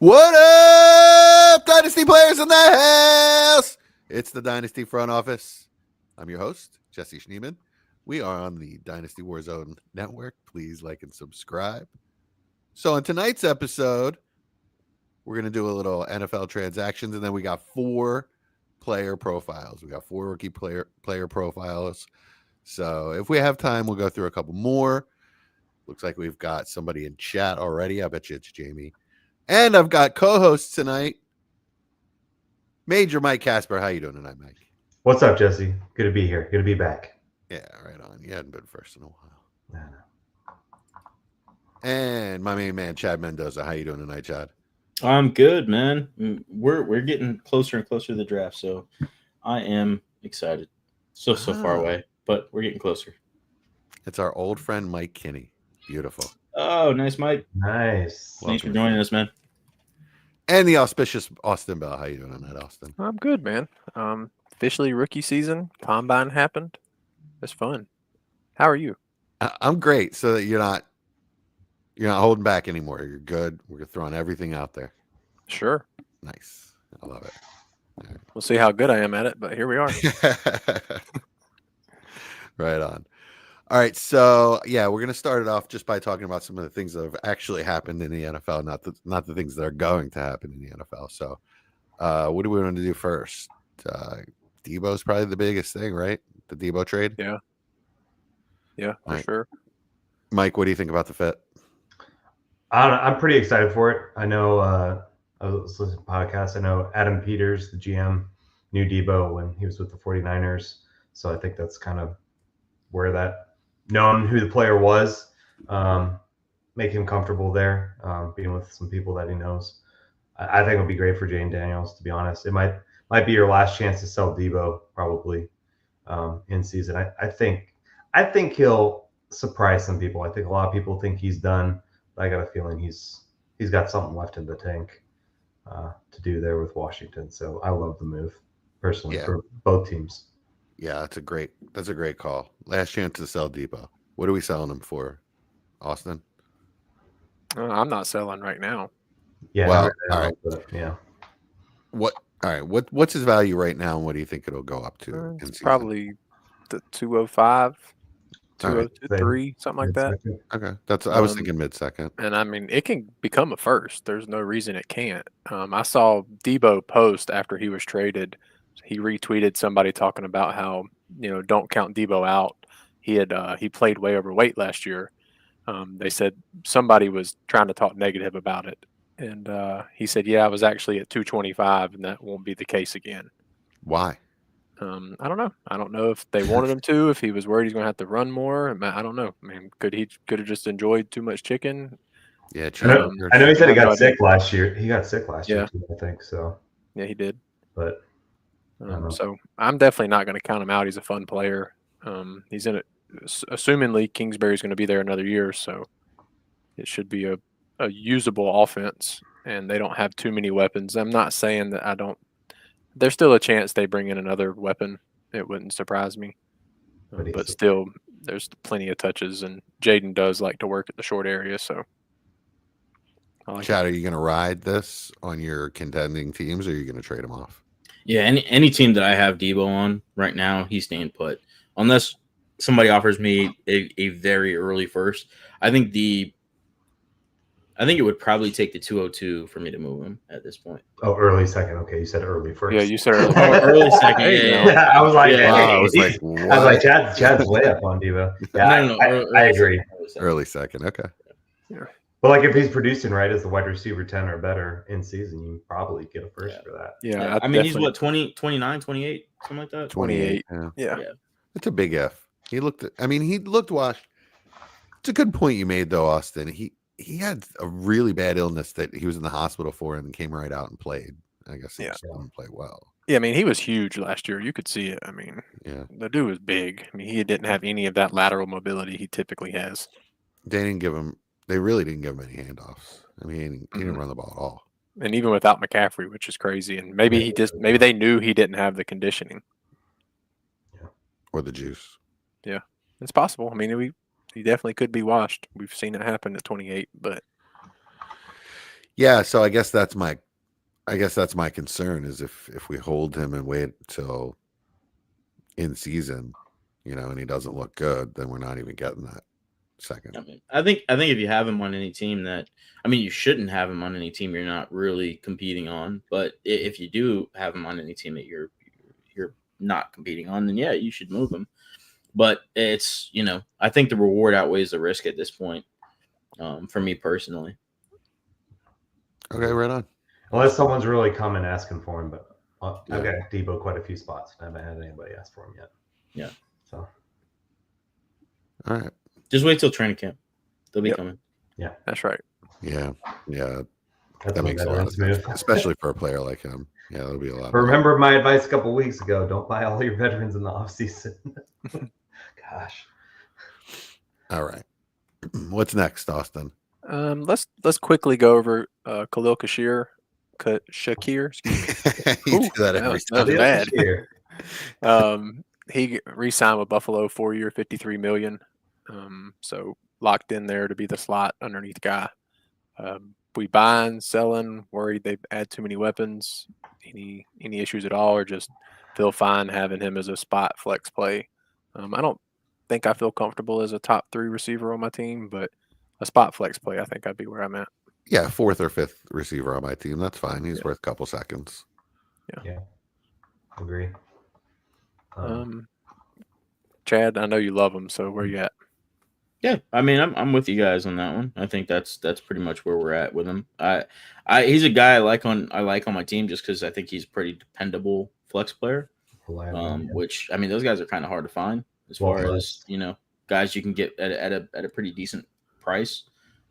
What up, Dynasty players in the house? It's the Dynasty front office. I'm your host, Jesse Schneeman. We are on the Dynasty Warzone network. Please like and subscribe. So in tonight's episode, we're going to do a little NFL transactions, and then we got 4 player profiles. We got 4 rookie player profiles. So if we have time, we'll go through a couple more. Looks like we've got somebody in chat already. I bet you it's Jamie. And I've got co-hosts tonight. Major Mike Casper. How you doing tonight, Mike? What's up, Jesse? Good to be here. Good to be back. Yeah, right on. You hadn't been first in a while. No. And my main man, Chad Mendoza. How you doing tonight, Chad? I'm good, man. We're getting closer and closer to the draft, so I am excited. So far away, but we're getting closer. It's our old friend Mike Kinney. Beautiful. Oh, nice, Mike. Nice. Thanks for joining us, man. And the auspicious Austin Bell. How you doing tonight, Austin? I'm good, man. Officially rookie season. Combine happened. It's fun. How are you? I'm great. So that you're not holding back anymore. You're good. We're throwing everything out there. Sure. Nice. I love it. All right. We'll see how good I am at it, but here we are. Right on. All right, so yeah, we're gonna start it off just by talking about some of the things that have actually happened in the NFL, not the things that are going to happen in the NFL. So, what do we want to do first? Debo's probably the biggest thing, right? The Debo trade. Yeah, for right. Sure. Mike, what do you think about the fit? I'm pretty excited for it. I know I was listening to podcasts. I know Adam Peters, the GM, knew Debo when he was with the 49ers. So I think that's kind of where that knowing who the player was, make him comfortable there, being with some people that he knows. I think it'll be great for Jane Daniels, to be honest. It might be your last chance to sell Debo probably in season. I think he'll surprise some people. I think a lot of people think he's done, but I got a feeling he's got something left in the tank to do there with Washington. So I love the move personally for both teams. Yeah, that's a great call. Last chance to sell Debo. What are we selling him for, Austin? I'm not selling right now. Yeah. Well, now, all right. But, yeah. What's his value right now, and what do you think it'll go up to? It's probably the 205, 203, something like that. Okay, I was thinking mid-second. And I mean, it can become a first. There's no reason it can't. I saw Debo post after he was traded. He retweeted somebody talking about how, don't count Debo out. He played way overweight last year. They said somebody was trying to talk negative about it. And he said, yeah, I was actually at 225, and that won't be the case again. Why? I don't know. I don't know if they wanted him to, if he was worried he's going to have to run more. I don't know. I mean, could have just enjoyed too much chicken? Yeah, I know he said he got sick last year. He got sick last year, too, I think. So yeah, he did. But so I'm definitely not going to count him out. He's a fun player. He's in it. Assumingly, Kingsbury's going to be there another year, so it should be a usable offense, and they don't have too many weapons. I'm not saying that I don't. There's still a chance they bring in another weapon. It wouldn't surprise me. But still, there's plenty of touches, and Jaden does like to work at the short area, so. Chad, are you going to ride this on your contending teams, or are you going to trade him off? Yeah, any team that I have Debo on right now, he's staying put. Unless somebody offers me a very early first. I think it would probably take the 202 for me to move him at this point. Oh, early second. Okay, you said early first. Yeah, you said early. Early second. Yeah. I was like, I was like, Chad's way up on Debo. Yeah, No, I agree. Early second. Okay. Yeah. But like if he's producing right as the wide receiver 10 or better in season, you probably get a first for that. Yeah. I mean, he's what, 20, 29, 28, something like that? 28. Yeah. It's a big F. He looked washed. It's a good point you made, though, Austin. He had a really bad illness that he was in the hospital for and came right out and played. I guess he still didn't play well. Yeah, I mean, he was huge last year. You could see it. I mean, the dude was big. I mean, he didn't have any of that lateral mobility he typically has. They really didn't give him any handoffs. I mean, he didn't run the ball at all. And even without McCaffrey, which is crazy. And maybe they knew he didn't have the conditioning. Yeah. Or the juice. Yeah, it's possible. I mean, he definitely could be washed. We've seen it happen at 28, but Yeah, so I guess that's my concern is if we hold him and wait till in season, and he doesn't look good, then we're not even getting that second. I think if you have him on any team you shouldn't have him on any team you're not really competing on. But if you do have him on any team that you're not competing on, then yeah, you should move him. But it's I think the reward outweighs the risk at this point. For me personally. Okay, right on. Unless someone's really coming asking for him, but I've got Debo quite a few spots. I haven't had anybody ask for him yet. Yeah. So. All right. Just wait till training camp. They'll be coming. Yeah, That's right. Yeah. that makes a lot of sense, especially for a player like him. Yeah, that'll be a lot. Remember my advice a couple weeks ago: don't buy all your veterans in the offseason. Gosh. All right. What's next, Austin? Let's quickly go over Khalil Shakir. Excuse me. You do that every That was bad. Here. He re-signed with Buffalo, 4-year, $53 million. So locked in there to be the slot underneath guy. We buying, selling, worried they add too many weapons. Any issues at all, or just feel fine having him as a spot flex play? I don't think I feel comfortable as a top 3 receiver on my team, but a spot flex play, I think I'd be where I'm at. Yeah, 4th or 5th receiver on my team. That's fine. He's worth a couple seconds. Yeah. Agree. Chad, I know you love him, so where you at? Yeah, I'm with you guys on that one. I think that's pretty much where we're at with him. He's a guy I like on my team just because I think he's a pretty dependable flex player. Which those guys are kind of hard to find as far as guys you can get at a pretty decent price.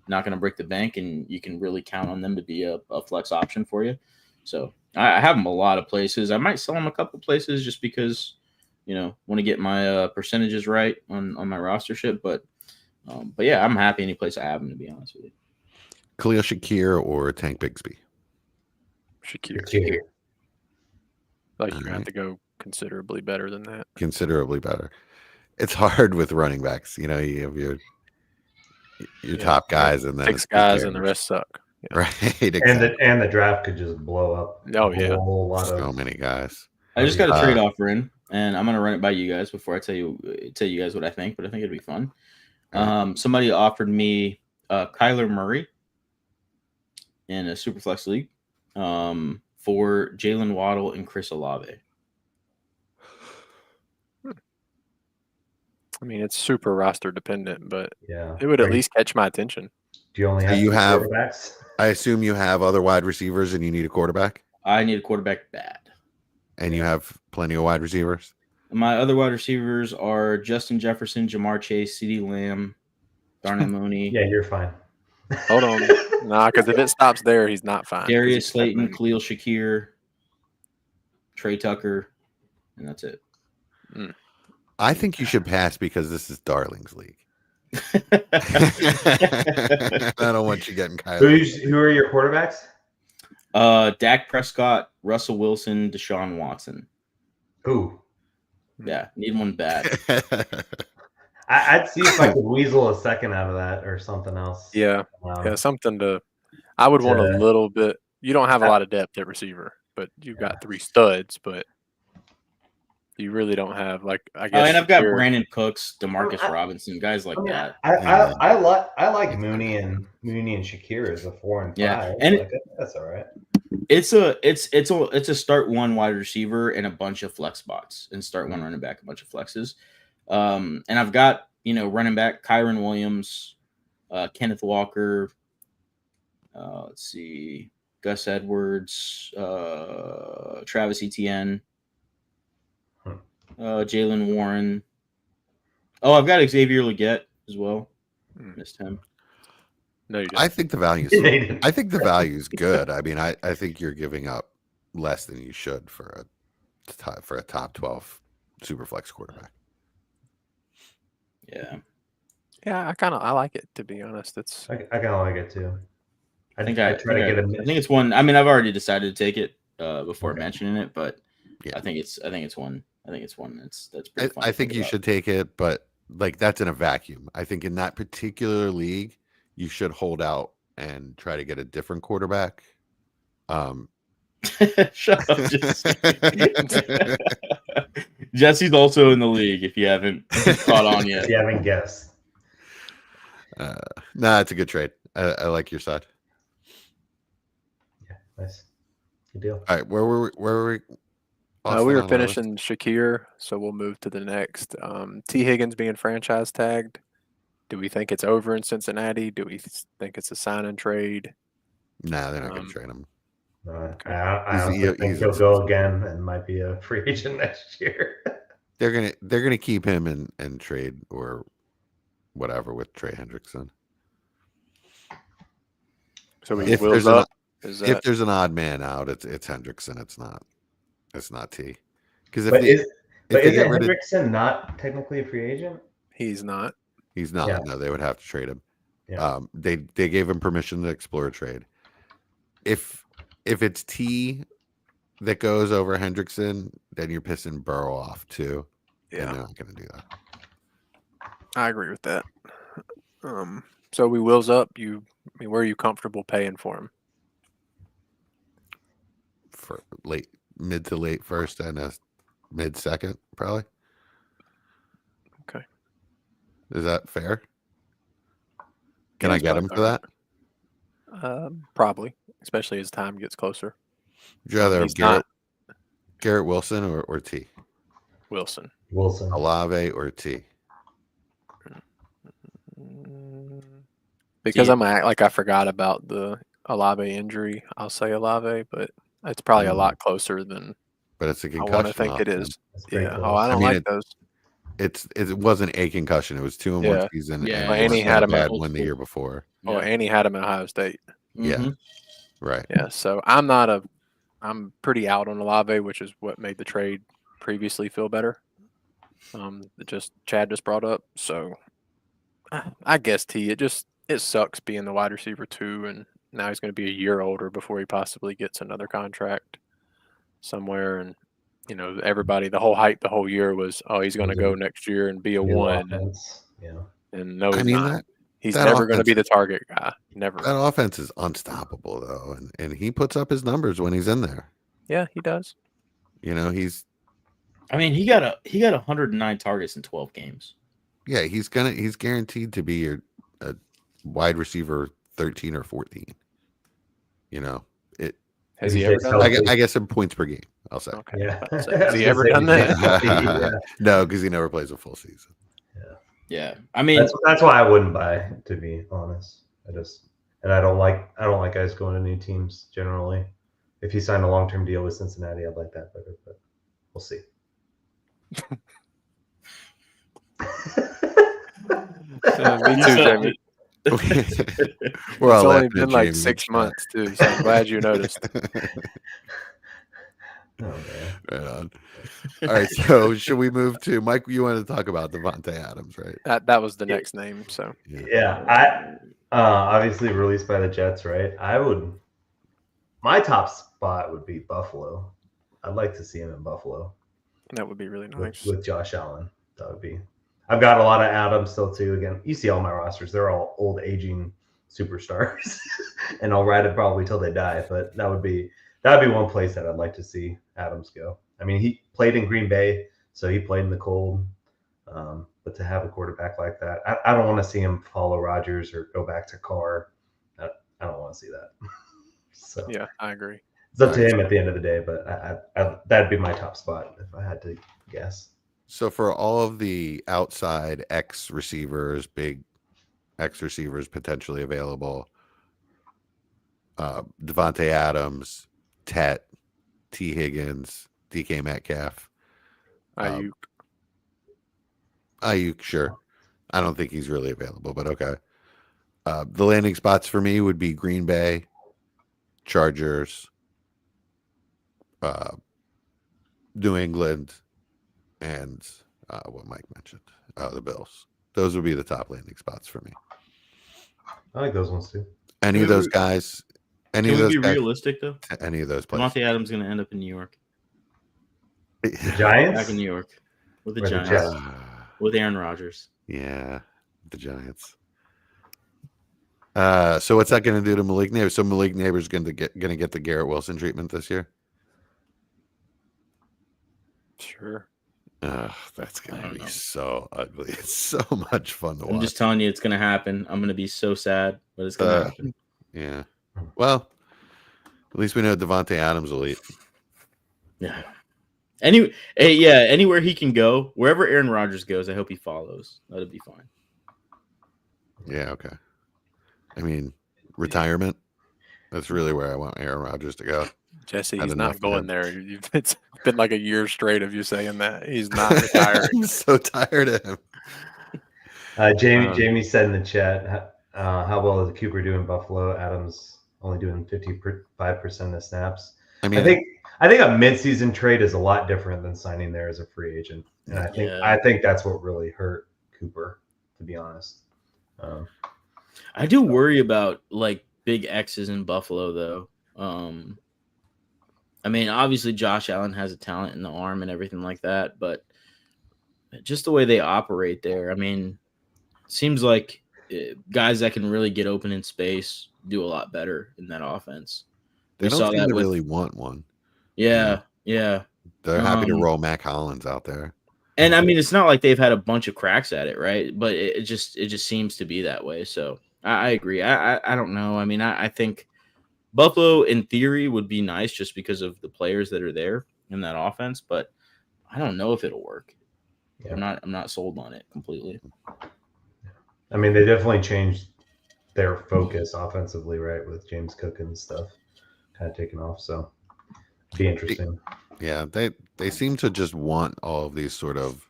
Not going to break the bank, and you can really count on them to be a flex option for you. So I have him a lot of places. I might sell him a couple places just because want to get my percentages right on my roster shit. But yeah, I'm happy any place I have him, to be honest with you. Khalil Shakir or Tank Bigsby? Shakir. Like you're going to have to go considerably better than that. Considerably better. It's hard with running backs. You have your top guys and then 6 guys and the rest suck. Yeah. Right. Exactly. And the draft could just blow up. Oh yeah. A whole lot so many guys. I just got a trade offer in, and I'm gonna run it by you guys before I tell you guys what I think, but I think it'd be fun. Somebody offered me Kyler Murray in a Superflex league for Jalen Waddle and Chris Olave. It's super roster dependent, but yeah, it would at least catch my attention. Do you only have quarterbacks? I assume you have other wide receivers and you need a quarterback? I need a quarterback bad. And you have plenty of wide receivers? My other wide receivers are Justin Jefferson, Jamar Chase, CeeDee Lamb, Darnell Mooney. Yeah, you're fine. Hold on. Nah, because if it stops there, he's not fine. Darius Slayton, Khalil Shakir, Trey Tucker, and that's it. I think you should pass because this is Darling's league. I don't want you getting Kyler. Who are your quarterbacks? Dak Prescott, Russell Wilson, Deshaun Watson. Ooh. Yeah, need one bad. I'd see if I could weasel a second out of that or something else. Yeah. Something to – I would want a little bit – you don't have a lot of depth at receiver, but you've got 3 studs, but you really don't have I guess. And I've got Brandon Cooks, Demarcus Robinson, guys like that. I like Mooney and Shakir as a 4 and 5. Yeah, and that's all right. It's a start 1 wide receiver and a bunch of flex spots, and start 1 running back, a bunch of flexes. And I've got running back Kyron Williams, Kenneth Walker. Let's see, Gus Edwards, Travis Etienne. Jalen Warren. Oh, I've got Xavier Legette as well. Missed him. No, you didn't. I think the value's good. I think you're giving up less than you should for a top 12 Superflex quarterback. Yeah. Yeah, I like it, to be honest. I kind of like it too. I think it's one. I've already decided to take it before mentioning it, but yeah, I think it's one that's pretty fun. I think you should take it, but that's in a vacuum. I think in that particular league, you should hold out and try to get a different quarterback. Shut up, Jesse. Jesse's also in the league. If you haven't caught on yet, If you haven't guessed. Nah, it's a good trade. I like your side. Yeah, nice. Good deal. All right, where were we? we Austin, were on our list? finishing Shakir, so we'll move to the next. T. Higgins being franchise tagged. Do we think it's over in Cincinnati? Do we think it's a sign and trade? Nah, they're not going to trade him. I honestly He's- think he's he'll a- go again and might be a free agent next year. They're gonna keep him and trade or whatever with Trey Hendrickson. So we If wheels there's an up. Is if that there's an odd man out, it's Hendrickson. It's not T. Because if But they, is if they isn't get rid of, Hendrickson not technically a free agent? he's not? he's not. Yeah. No, they would have to trade him. Yeah. They gave him permission to explore a trade. If it's T that goes over Hendrickson, then you're pissing Burrow off too. And Yeah, they're not going to do that. I agree with that. So we wheels up. Where are you comfortable paying for him? For mid to late first and a mid second, probably. Okay. Is that fair? Can Yeah, I that's get what him I for that? Probably, especially as time gets closer. Would you rather have He's not Garrett Wilson or T? Wilson. Olave or T? Because Yeah. I'm act like I forgot about the Olave injury. I'll say Olave, but it's probably a lot closer than But it's a I concussion. want to think it often. is. That's pretty Yeah. close. Oh, I don't mean, like those. It wasn't a concussion. It was 2 in Yeah. one season. Yeah, and well, it and he wasn't had a him at bad one the multiple- year before. Oh, and he had him at Ohio State. Yeah. Mhm. Right. Yeah. So I'm pretty out on Olave, which is what made the trade previously feel better. Chad just brought up. So I guess T. It sucks being the wide receiver 2, and now he's going to be a year older before he possibly gets another contract somewhere. And everybody, the whole hype the whole year was, oh, he's going to go next year and be a New 1. offense. Yeah. And no, I he's mean not. He's that never going to offense- be the target guy. Never. that offense is unstoppable though, and he puts up his numbers when he's in there. Yeah, he does. He's I mean, he got 109 targets in 12 games. he's guaranteed to be a wide receiver 13 or 14. Has he He ever gets done that? healthy. I guess in points per game, I'll say. Okay. Yeah. I was about to say, has he ever done that? Yeah. No, because he never plays a full season. Yeah, I mean, That's why I wouldn't buy, to be honest. I don't like guys going to new teams generally. If he signed a long-term deal with Cincinnati, I'd like that better, but we'll see. Me too, Jamie. We're all It's only laughing at been like Jamie. 6 months too, so I'm glad you noticed. Oh, man. Right on. All right, so should we move to Mike? You wanted to talk about Devontae Adams, right? That was the next name. So Yeah, I obviously released by the Jets, right? My top spot would be Buffalo. I'd like to see him in Buffalo that would be really nice. with Josh Allen. That would be. I've got a lot of Adams still too. Again, you see all my rosters; they're all old, aging superstars, and I'll ride it probably till they die. But that'd be one place that I'd like to see Adams go. I mean, he played in Green Bay, so he played in the cold. But to have a quarterback like that, I don't want to see him follow Rodgers or go back to Carr. I don't want to see that. So Yeah, I agree. it's up to him at the end of the day. But I that'd be my top spot if I had to guess. So for all of the outside X receivers, big X receivers potentially available, Devontae Adams, Tet, T. Higgins, DK Metcalf, Ayuk, sure. I don't think he's really available, but okay. The landing spots for me would be Green Bay, Chargers, New England, and what Mike mentioned, the Bills. Those would be the top landing spots for me. I like those ones too. Any of those guys, any can of we those be guys, realistic though? any of those places. Devontae Adams going to end up in New York. The Giants. Back in New York with the Or the Giants, Jets. with Aaron Rodgers. Yeah, the Giants. So what's that going to do to Malik Neighbors? So Malik Neighbors going to get the Garrett Wilson treatment this year? Sure. That's I going to don't be know. so ugly. It's so much fun to watch. I'm just telling you, it's gonna happen. I'm gonna be so sad, but it's gonna happen. Yeah. Well, at least we know Devontae Adams will eat. Yeah. Anywhere he can go, wherever Aaron Rodgers goes, I hope he follows. That'll be fine. Yeah. Okay. I mean, retirement. That's really where I want Aaron Rodgers to go. Jesse, Had he's enough not of going him. there. It's been like a year straight of you saying that. He's not retiring. I'm so tired of him. Jamie said in the chat, how well is Cooper doing in Buffalo? Adams only doing 55% of the snaps. I mean, I think a midseason trade is a lot different than signing there as a free agent, and I think that's what really hurt Cooper, to be honest. I do worry about like big X's in Buffalo, though. I mean, obviously Josh Allen has a talent in the arm and everything like that, but just the way they operate there, I mean, it seems like guys that can really get open in space do a lot better in that offense. they don't seem to really want one. Yeah. They're happy to roll Mac Hollins out there. And I mean, it's not like they've had a bunch of cracks at it, right? But it just seems to be that way. So I agree. I don't know. I mean, I think Buffalo in theory would be nice just because of the players that are there in that offense, but I don't know if it'll work. Yeah. I'm not sold on it completely. I mean, they definitely changed their focus offensively, right, with James Cook and stuff kind of taking off. So be interesting. Yeah, they seem to just want all of these sort of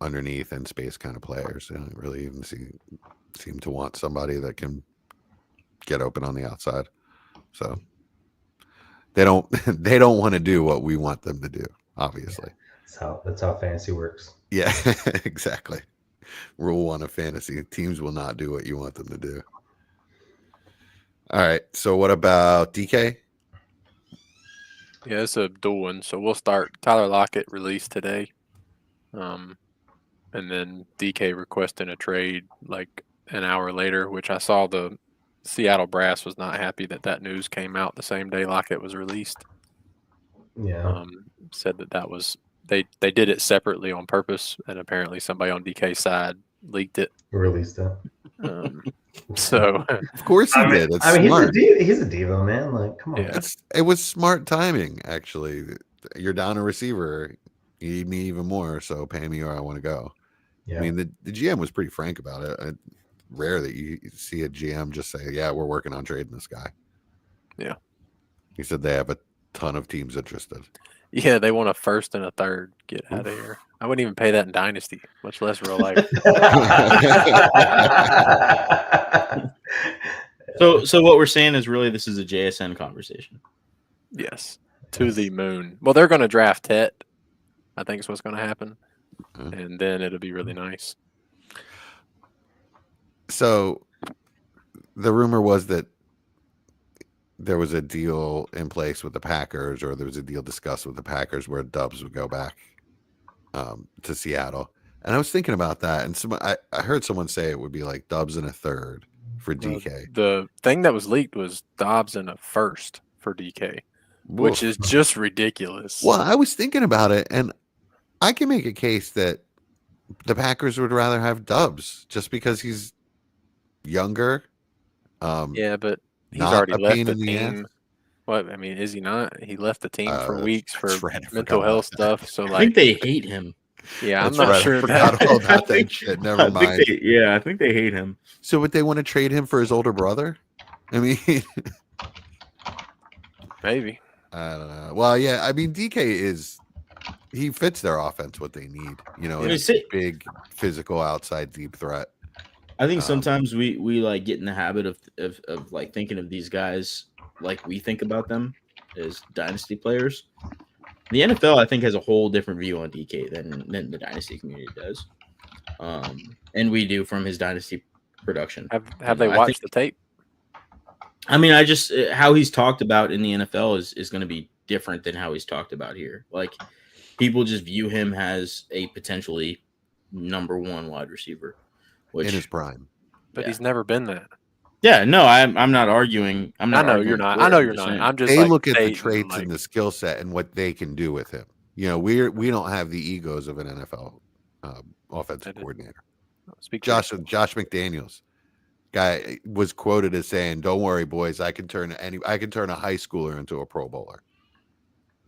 underneath and space kind of players. They don't really even seem to want somebody that can get open on the outside. So they don't want to do what we want them to do, obviously. Yeah, that's how fantasy works. Yeah, exactly. Rule 1 of fantasy: teams will not do what you want them to do. All right. So what about DK? Yeah, it's a dual one. So we'll start. Tyler Lockett released today, and then DK requesting a trade like an hour later, which I saw the Seattle Brass was not happy that news came out the same day Lockett was released. Yeah. Said that was they did it separately on purpose, and apparently somebody on DK's side leaked it. Released it. So of course he did. It's smart. He's a diva, man. Like, come on. Yeah. It was smart timing, actually. You're down a receiver. You need me even more, so pay me or I want to go. Yeah. I mean, the GM was pretty frank about it. Rare that you see a GM just say, yeah, we're working on trading this guy. Yeah. He said they have a ton of teams interested. Yeah, they want a first and a third. Get out of here. I wouldn't even pay that in Dynasty, much less real life. So what we're saying is really this is a JSN conversation. Yes, to the moon. Well, they're going to draft Tet. I think is what's going to happen, and then it'll be really nice. So the rumor was that there was a deal in place with the Packers, or there was a deal discussed with the Packers where Dubs would go back to Seattle. And I was thinking about that, and I heard someone say it would be like Dubs and a third for DK. The thing that was leaked was Dobbs and a first for DK, which is just ridiculous. Well, I was thinking about it, and I can make a case that the Packers would rather have Dubs just because he's younger. Yeah, but he's already left the team. What? I mean, is he not? He left the team for weeks for mental health stuff. So, like, I think they hate him. Yeah, I'm not sure. I forgot all about that shit. Never mind. I think they hate him. So would they want to trade him for his older brother? I mean, maybe. I don't know. Well, yeah. I mean, DK he fits their offense what they need. You know, it's a big physical outside deep threat. I think sometimes we like get in the habit of like thinking of these guys like we think about them as dynasty players. The NFL, I think, has a whole different view on DK than the dynasty community does, and we do from his dynasty production. Have they watched the tape? I mean, how he's talked about in the NFL is going to be different than how he's talked about here. Like, people just view him as a potentially number one wide receiver, which in his prime. But he's never been that. Yeah, no, I'm not arguing. I'm not. I know you're arguing not. for I it, know I'm you're just not. saying. I'm just They like look at the stating, traits like, and the skill set and what they can do with him. We don't have the egos of an NFL offensive coordinator. speak for Josh yourself. McDaniels, guy was quoted as saying, "Don't worry, boys. I can turn a high schooler into a Pro Bowler."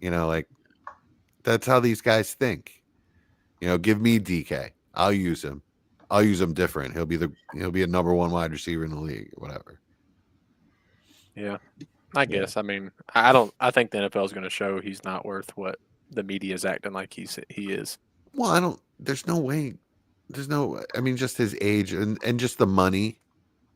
Like that's how these guys think. Give me DK. I'll use him. I'll use him different. He'll be a number 1 wide receiver in the league, or whatever. Yeah, I guess. I mean, I think the NFL is going to show he's not worth what the media is acting like he is. Well, there's no way. I mean, just his age and just the money.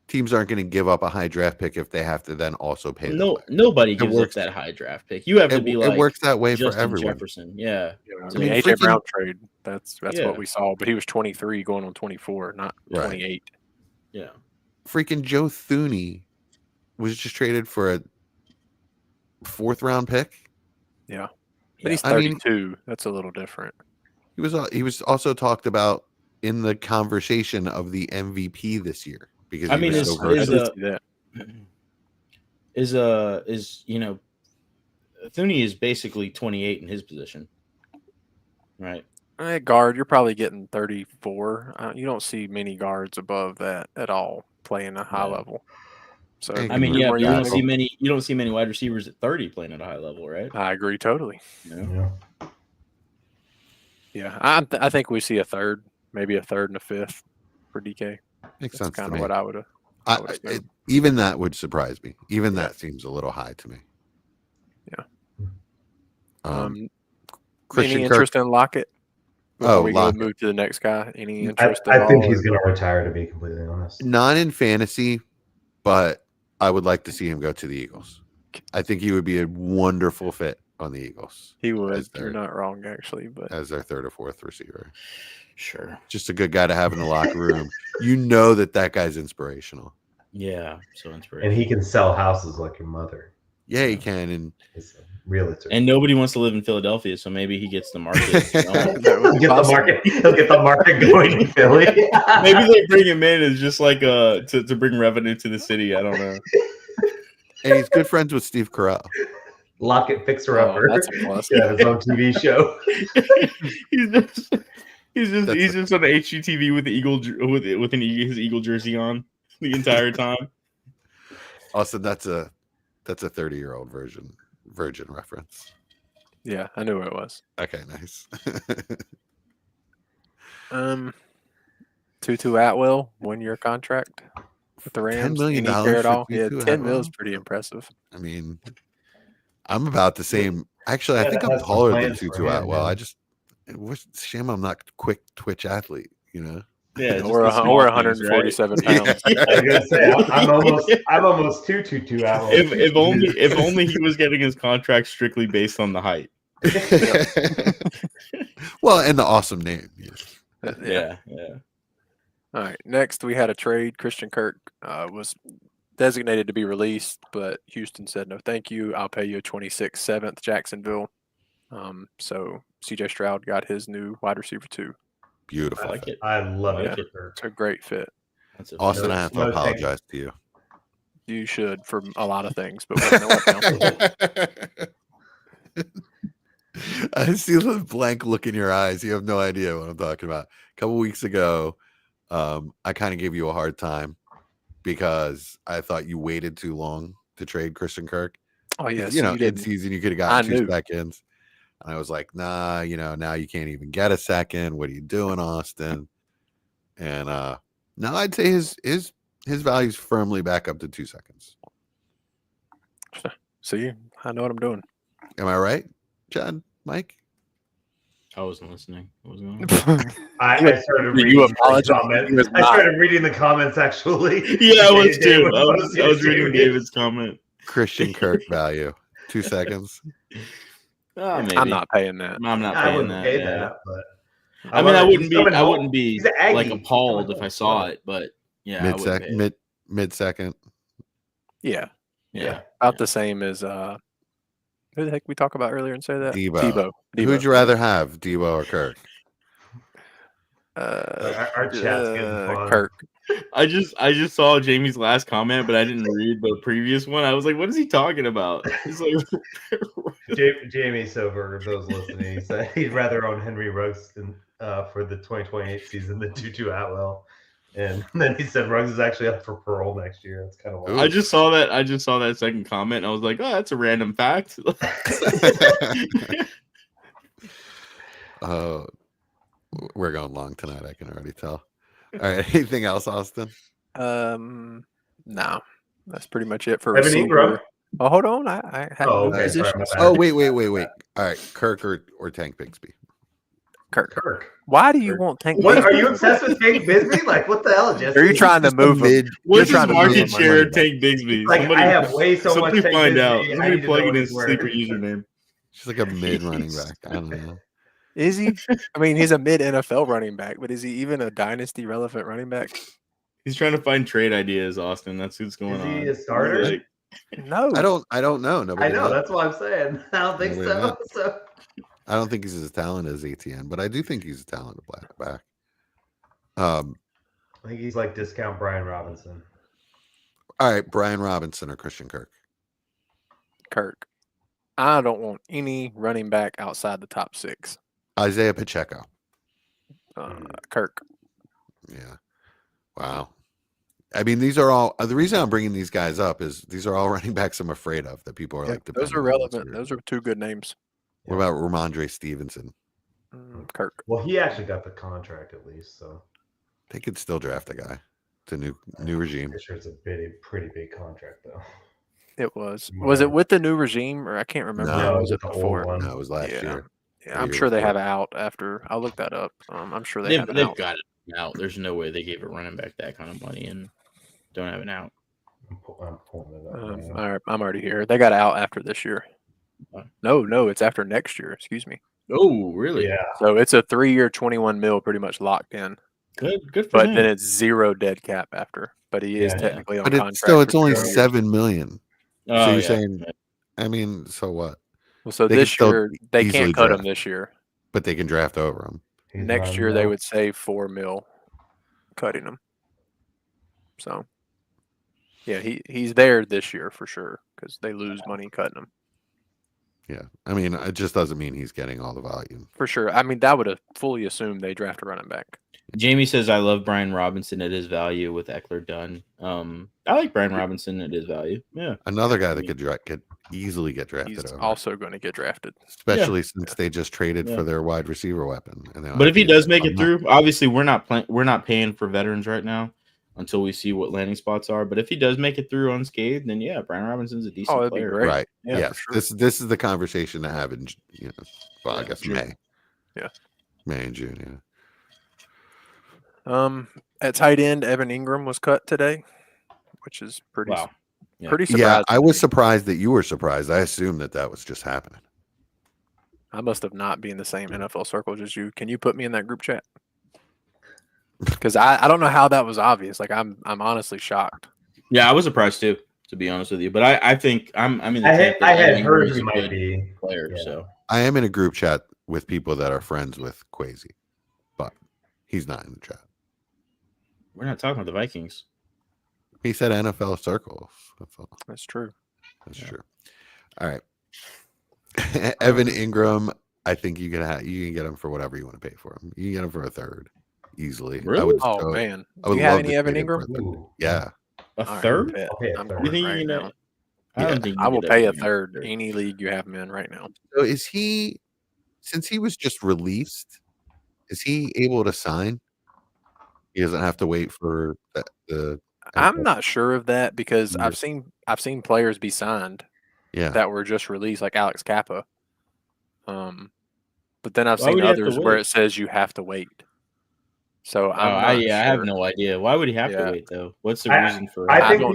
Teams aren't going to give up a high draft pick if they have to then also pay the player. Nobody gives up works. that high draft pick. You have to be like it works that way for Justin everyone. Jefferson. Yeah. I mean, AJ freaking- Brown trade. That's Yeah. what we saw, but he was 23 going on 24, not Right. 28. Yeah. Freaking Joe Thuney was just traded for a 4th round pick. Yeah, but he's I mean- 32. That's a little different. He was also talked about in the conversation of the MVP this year because I he mean, was is- so versatile. I did see that. Thuney is basically 28 in his position, right? At guard, you're probably getting 34. You don't see many guards above that at all playing a high Yeah. level. So I I mean, yeah, where but you you're don't gonna see go- many. You don't see many wide receivers at 30 playing at a high level, right? I agree totally. You know? Yeah. Yeah, I think we see a third, maybe a third and a fifth for DK. Makes That's sense to kind me. of what I would have. Even that would surprise me. Even that seems a little high to me. Yeah. Christian Any Kirk. interest in Lockett? Oh, we Lockett. move to the next guy. Any interest at I all? think he's going to retire, to be completely honest. Not in fantasy, but I would like to see him go to the Eagles. I think he would be a wonderful fit on the Eagles. He would. as their- You're not wrong, actually. But as their 3rd or 4th receiver. Sure. Just a good guy to have in the locker room. that guy's inspirational. Yeah. So inspirational. And he can sell houses like your mother. Yeah, he can. And He's a realtor. And nobody wants to live in Philadelphia, so maybe he gets the market. going. He'll get the market going in Philly. Maybe they bring him in as just like to bring revenue to the city. I don't know. and he's good friends with Steve Carell. Lockett Fixer Upper. that's a plus. Yeah, his own TV show. he's just on the HGTV with the Eagle with his Eagle jersey on the entire time. Also, that's a 30-year-old virgin reference. Yeah, I knew what it was. Okay, nice. Tutu Atwell, 1-year contract with the Rams. $10 million Any care at for all? Yeah, Tutu 10 mil is Atwell? pretty impressive. I mean, I'm about the same. Actually, I Yeah, think I'm that's the taller than plans for Tutu him, Atwell. man. It's a shame I'm not quick twitch athlete, Yeah, Or 147 pounds. I was gonna say, I'm almost 222 hours. If only he was getting his contract strictly based on the height. Well, and the awesome name. Yeah. All right. Next, we had a trade. Christian Kirk was designated to be released, but Houston said no, thank you. I'll pay you a 26/7 Jacksonville. So CJ Stroud got his new wide receiver too. Beautiful. I like it. I love Yeah. it. It's a great fit. That's a Austin, I have to No, apologize to you. You should for a lot of things, but you know what now? I see the blank look in your eyes. You have no idea what I'm talking about. A couple weeks ago, I kind of gave you a hard time because I thought you waited too long to trade Christian Kirk. Oh yes, you didn't. in season you could have I gotten 2 knew. seconds. And I was like, nah, now you can't even get a second. What are you doing, Austin? And now I'd say his value's firmly back up to 2 seconds. See, I know what I'm doing. Am I right, Chad? Mike? I wasn't listening. What was going on? I started You reading the apologize. comments. He was I not. started reading the comments actually. Yeah, I was too. David I was reading serious. David's comment. Christian Kirk value. 2 seconds. Oh, maybe. I'm not paying that. I'm not I paying wouldn't that. pay yeah. that, but I mean, I love it. wouldn't He's be. coming I home. wouldn't be He's an Aggie. like He's appalled coming if I home. saw it, but yeah, I wouldn't pay it. Mid second. Yeah, Yeah. about the same as who the heck we talked about earlier and say that Debo. Debo. Who'd you rather have, Debo or Kirk? Our chat's getting fun. Kirk. I just saw Jamie's last comment, but I didn't read the previous one. I was like, what is he talking about? He's like, Jamie, so for those listening, he said he'd rather own Henry Ruggs for the 2028 season than Tutu Atwell. And then he said Ruggs is actually up for parole next year. That's kind of wild. I just saw that second comment, and I was like, oh, that's a random fact. We're going long tonight. I can already tell. All right. Anything else, Austin? No, that's pretty much it for Evan receiver. Ingram? Oh, hold on. I had Oh, no okay, sorry positions. about that. Oh, wait. All right. Kirk or Tank Bigsby? Kirk. Why do you want Tank? What Bigsby? are you obsessed with Tank Bigsby? Like, what the hell, Jesse? Are you trying to Just a move him? mid- What's You're his trying to move market him share money of Tank Bigsby? Like, I have way so much somebody Tank find out. Bigsby, I Somebody need to plug know in what his he's worth. secret username. She's like a mid running back. I don't know. Is he? I mean, he's a mid NFL running back, but is he even a dynasty relevant running back? He's trying to find trade ideas, Austin. That's what's going Is on. he a starter? Like, No, I don't know. Nobody I know. knows. That's what I'm saying. I don't think Nobody knows. so. I don't think he's as talented as ATN, but I do think he's a talented back. I think he's like discount Brian Robinson. All right, Brian Robinson or Christian Kirk? Kirk. I don't want any running back outside the top 6. Isaiah Pacheco. Kirk. Yeah. Wow. I mean, these are all the reason I'm bringing these guys up is these are all running backs I'm afraid of that people are Yeah, like. those are depending on this relevant. year. Those are 2 good names. What about Ramondre Stevenson? Kirk. Well, he actually got the contract at least, so They could still draft a guy. It's a new regime. I'm sure it's a pretty big contract though. It was. Was it with the new regime, or I can't remember? No, or it was it the old before? one. No, it was last Yeah. year. Yeah, I'm year sure they before. have it out after. I'll look that up. I'm sure they have it they've out. got it out. There's no way they gave a running back that kind of money and don't have it out. I'm pulling it up. now. All right, I'm already here. They got it out after this year. What? No, it's after next year. Excuse me. Oh, really? Yeah, So it's a 3-year, 21 mil, pretty much locked in. Good for But him. then it's 0 dead cap after. But he is Yeah. technically on But contract. it's still for it's only 3 years. $7 million. Oh, so you're yeah. saying, I mean, so what? Well, so they could this still year they easily can't cut him draft. this year. But they can draft over him. he's Next not year they no- would save 4 mil cutting him. So yeah, he's there this year for sure because they lose money cutting him. Yeah. I mean, it just doesn't mean he's getting all the volume. For sure. I mean, that would have fully assumed they draft a running back. Jamie says, I love Brian Robinson at his value with Eckler done. I like Brian Robinson at his value. Yeah. Another guy that could easily get drafted He's over, also going to get drafted. especially since they just traded Yeah. for their wide receiver weapon. And they don't But have if he to use does make I'm it not- through, obviously we're not paying for veterans right now until we see what landing spots are. But if he does make it through unscathed, then yeah, Brian Robinson's a decent it'd be player. great. right? Yeah, yes, for sure. this is the conversation to have in I guess June. May. Yeah. May and June. Yeah. At tight end, Evan Ingram was cut today, which is pretty Wow. Yeah. pretty Yeah, surprising. I was surprised that you were surprised. I assumed that was just happening. I must have not been in the same NFL circles as you. Can you put me in that group chat? Because I don't know how that was obvious. Like I'm honestly shocked. Yeah, I was surprised too, to be honest with you. But I think I'm in the I camp that had Evan Ingram heard is he a might good be. player. Yeah. So I am in a group chat with people that are friends with Quasi, but he's not in the chat. we're not talking about the Vikings. He said NFL circles. That's all. That's true. That's true. All right. Evan Ingram, I think you can get him for whatever you want to pay for him. You can get him for a third easily. Really? I would Oh so- man, I do would you have love any to Evan trade him for Ingram? a third. Ooh. Yeah. A All right, third? bet. I'll pay a I'm third. going You think right you now. know? I don't Yeah. think I will get pay a Evan Ingram third for third. any league you have him in right now. So is he, since he was just released, is he able to sign? He doesn't have to wait for the I'm not sure of that because Years. I've seen players be signed yeah. that were just released, like Alex Kappa. But then I've Why seen would he have to others where wait? it says you have to wait. So Oh, I'm not I have sure. no idea. Why would he have Yeah. to wait though? What's the I- reason for? I think don't-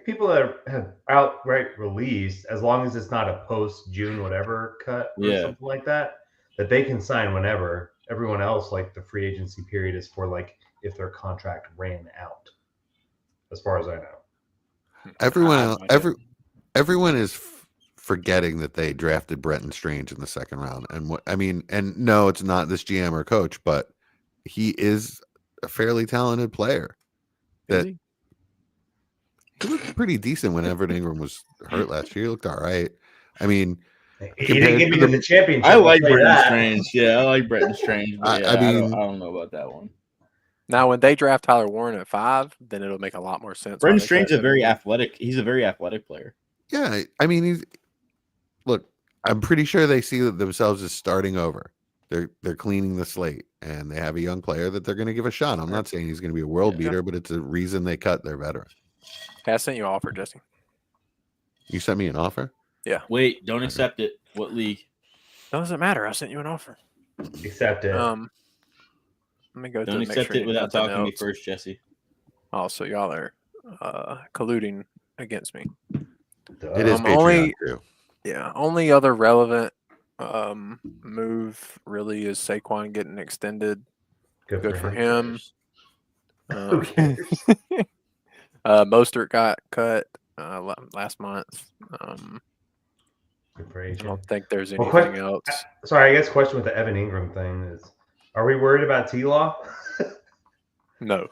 people that have outright released, as long as it's not a post June whatever cut or Yeah. something like that, that they can sign whenever. Everyone else, like the free agency period, is for like if their contract ran out. As far as I know. Everyone I have else, no idea. everyone is forgetting that they drafted Bretton Strange in the second round. And what I mean, and no, it's not this GM or coach, but he is a fairly talented player. Is That he? he looked pretty decent when Everett Ingram was hurt last year. He looked all right. I mean, He didn't get me to the championship. I like I'll say Brenton that. Strange. Yeah, I like Brenton Strange. But yeah, I mean, I don't know about that one. Now, when they draft Tyler Warren at 5, then it'll make a lot more sense. why Brenton they Strange is cut a very Ingram. athletic. He's a very athletic player. yeah, I mean, look, I'm pretty sure they see themselves as starting over. They're cleaning the slate, and they have a young player that they're going to give a shot. I'm not saying he's going to be a world beater, but it's a reason they cut their veteran. Hey, I sent you an offer, Jesse. You sent me an offer? Wait, don't accept it. What league? Doesn't matter. I sent you an offer. Accept it. Let me go Don't to make accept sure it without nothing talking to me else. first, Jesse. Oh, so y'all are colluding against me. It is Patreon only- too. Yeah. Only other relevant move really is Saquon getting extended. Good for him. Who cares? Mostert got cut last month. Good for I AJ. don't think there's Well, anything else. Sorry, I guess question with the Evan Ingram thing is: are we worried about T-Law No.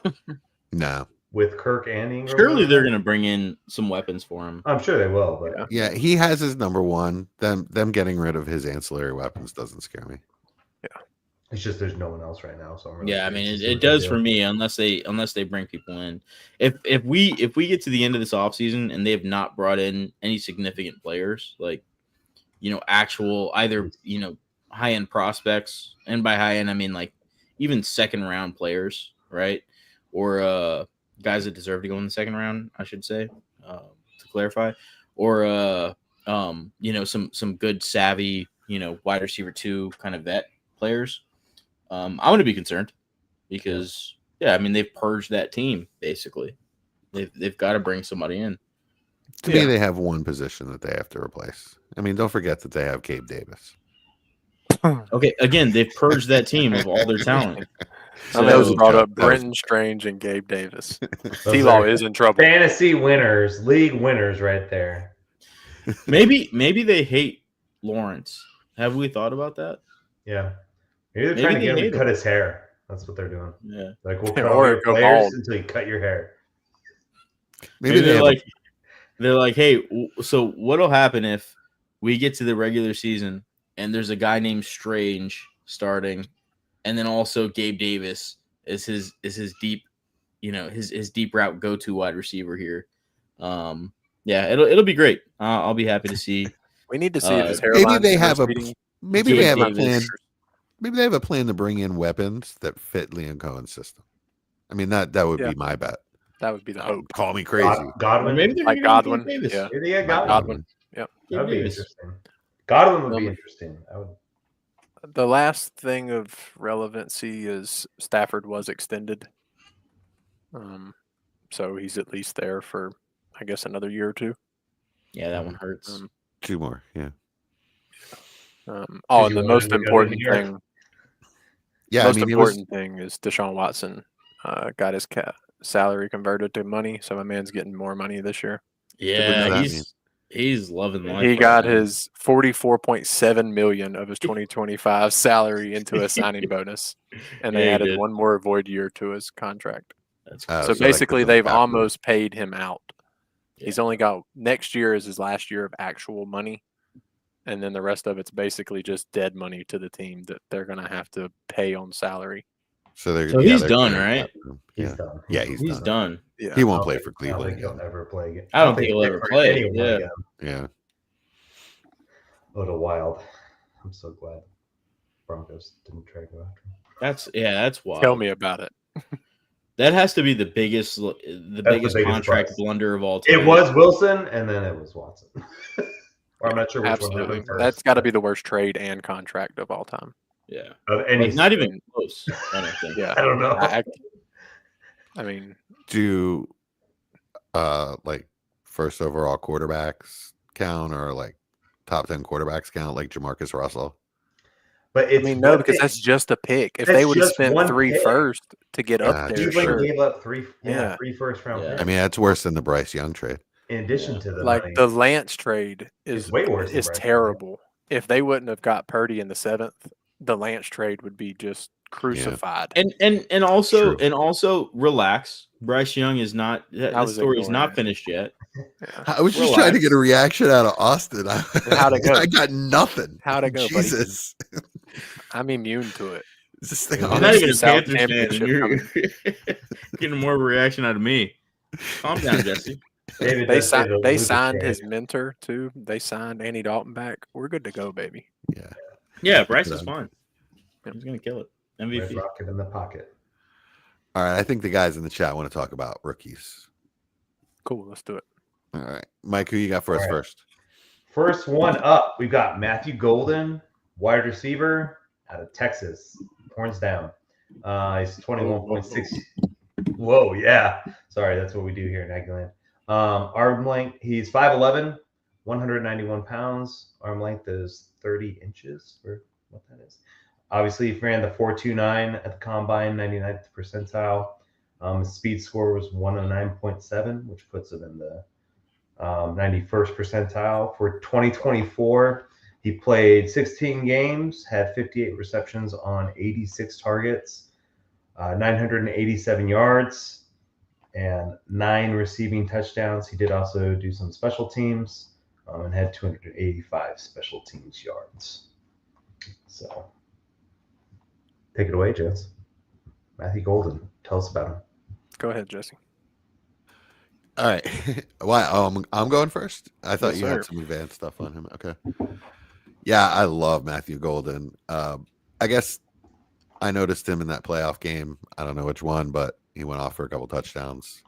No. with Kirk and Ingram? Surely they're going to bring in some weapons for him. I'm sure they will, but Yeah, he has his number one. Them getting rid of his ancillary weapons doesn't scare me. it's just there's no one else right now. So I'm really Yeah, I curious mean to see it what they does do. for me unless they bring people in. If we get to the end of this offseason and they have not brought in any significant players, like actual either high end prospects, and by high end I mean like even second round players, right? Or guys that deserve to go in the second round, I should say, to clarify, or some good savvy wide receiver 2 kind of vet players. I'm going to be concerned because I mean they've purged that team basically. They've got to bring somebody in. To me, they have one position that they have to replace. I mean, don't forget that they have Gabe Davis. Okay, again, they've purged that team of all their talent. I know was you a brought joke. up That was- Brenton Strange and Gabe Davis. Those T-Law are is in trouble. fantasy winners, league winners, right there. Maybe they hate Lawrence. Have we thought about that? Yeah, maybe they're Maybe trying to they get him hate to cut his hair. That's what they're doing. Yeah. Like we'll Yeah, cut all or your go players bald. until you cut your hair. Maybe they they're have they're like, hey, so what'll happen if we get to the regular season and there's a guy named Strange starting, and then also Gabe Davis is his deep, his deep route go-to wide receiver here. Yeah, it'll be great. I'll be happy to see. We need to see if his maybe hairline. they have a meeting. maybe Gabe they have a Davis. plan. Maybe they have a plan to bring in weapons that fit Liam Cohen's system. I mean that would Yeah. be my bet. That would be the hope. Call me crazy. Godwin. Maybe they're Like gonna go Godwin, Gabe Davis. yeah. Maybe, yeah, Like Godwin. Godwin. Yep. Gabe That'd be Davis. interesting. Godwin would be Um, interesting. I would. The last thing of relevancy is Stafford was extended. So he's at least there for, I guess, another year or 2. Yeah, that one hurts. 2 more. Yeah. And you the wanted most to go to important New York. thing. Yeah. Most I mean, it was. important thing is Deshaun Watson got his salary converted to money, so my man's getting more money this year. Yeah, that he's loving life. He right got now. his $44.7 million of his 2025 salary into a signing bonus, and they Yeah, he added did. one more void year to his contract. That's Oh, So that basically, gives them they've cap room. almost paid him out. He's Yeah. only got next year is his last year of actual money, and then the rest of it's basically just dead money to the team that they're going to have to pay on salary. So they're So he's they're done, clearing right? cap room. He's Yeah. done. Yeah, he's he's done. done. Yeah, He won't I play don't for think- I don't Cleveland think again. he'll ever play again. I don't think he'll ever for play, anyone yeah. again. Yeah. A little wild. I'm so glad Broncos didn't try to go after him. That's wild. tell me about it. That has to be the biggest biggest contract bust. blunder of all time. It was Wilson, and then it was Watson. Or I'm not sure which one Absolutely, happened first. that's got to be the worst trade and contract of all time. Yeah, Of any. like, not even close. I don't think. Yeah, I don't know. I mean, Do like first overall quarterbacks count, or like top 10 quarterbacks count, like Jamarcus Russell? But I it's mean, no, one because pick. that's just a pick. If That's they would have just spent one 3 pick. first to get up Gotcha. there, Cleveland sure. gave up three Yeah. first round Yeah. picks. I mean, that's worse than the Bryce Young trade. In addition Yeah. to the Like money. the Lance trade It's is way worse than is Bryce Young. terrible. If they wouldn't have got Purdy in the 7th, the Lance trade would be just crucified. And also True. relax. Bryce Young is not. The story is not finished yet. Yeah. I was just trying to get a reaction out of Austin. How'd it go? I got nothing. How'd it go, buddy? Jesus. I'm immune to it. Is this thing You're You're on? not even a NFC South Panthers fan, and Championship you're getting more of a reaction out of me. Calm down, Jesse. David They does say the Lucas signed trade. his mentor too. They signed Andy Dalton back. We're good to go, baby. Yeah. Yeah, Bryce is fine. He's gonna kill it. Red MVP. rocket in the pocket. All right. I think the guys in the chat want to talk about rookies. Cool. Let's do it. All right. Mike, who you got for us All right. first? First one up, we've got Matthew Golden, wide receiver out of Texas. Horns down. He's 21.6. Whoa, yeah. Sorry, that's what we do here in Aggieland. Arm length, he's 5'11", 191 pounds. Arm length is 30 inches, or what that is. Obviously, he ran the 4.29 at the combine, 99th percentile. His speed score was 109.7, which puts him in the 91st percentile. For 2024, he played 16 games, had 58 receptions on 86 targets, 987 yards, and 9 receiving touchdowns. He did also do some special teams and had 285 special teams yards. So, take it away, Jess. Matthew Golden, tell us about him. Go ahead, Jesse. All right. Why? I'm going first. I thought Yes, you sir. had some advanced stuff on him. Okay. Yeah, I love Matthew Golden. I guess I noticed him in that playoff game. I don't know which one, but he went off for a couple touchdowns.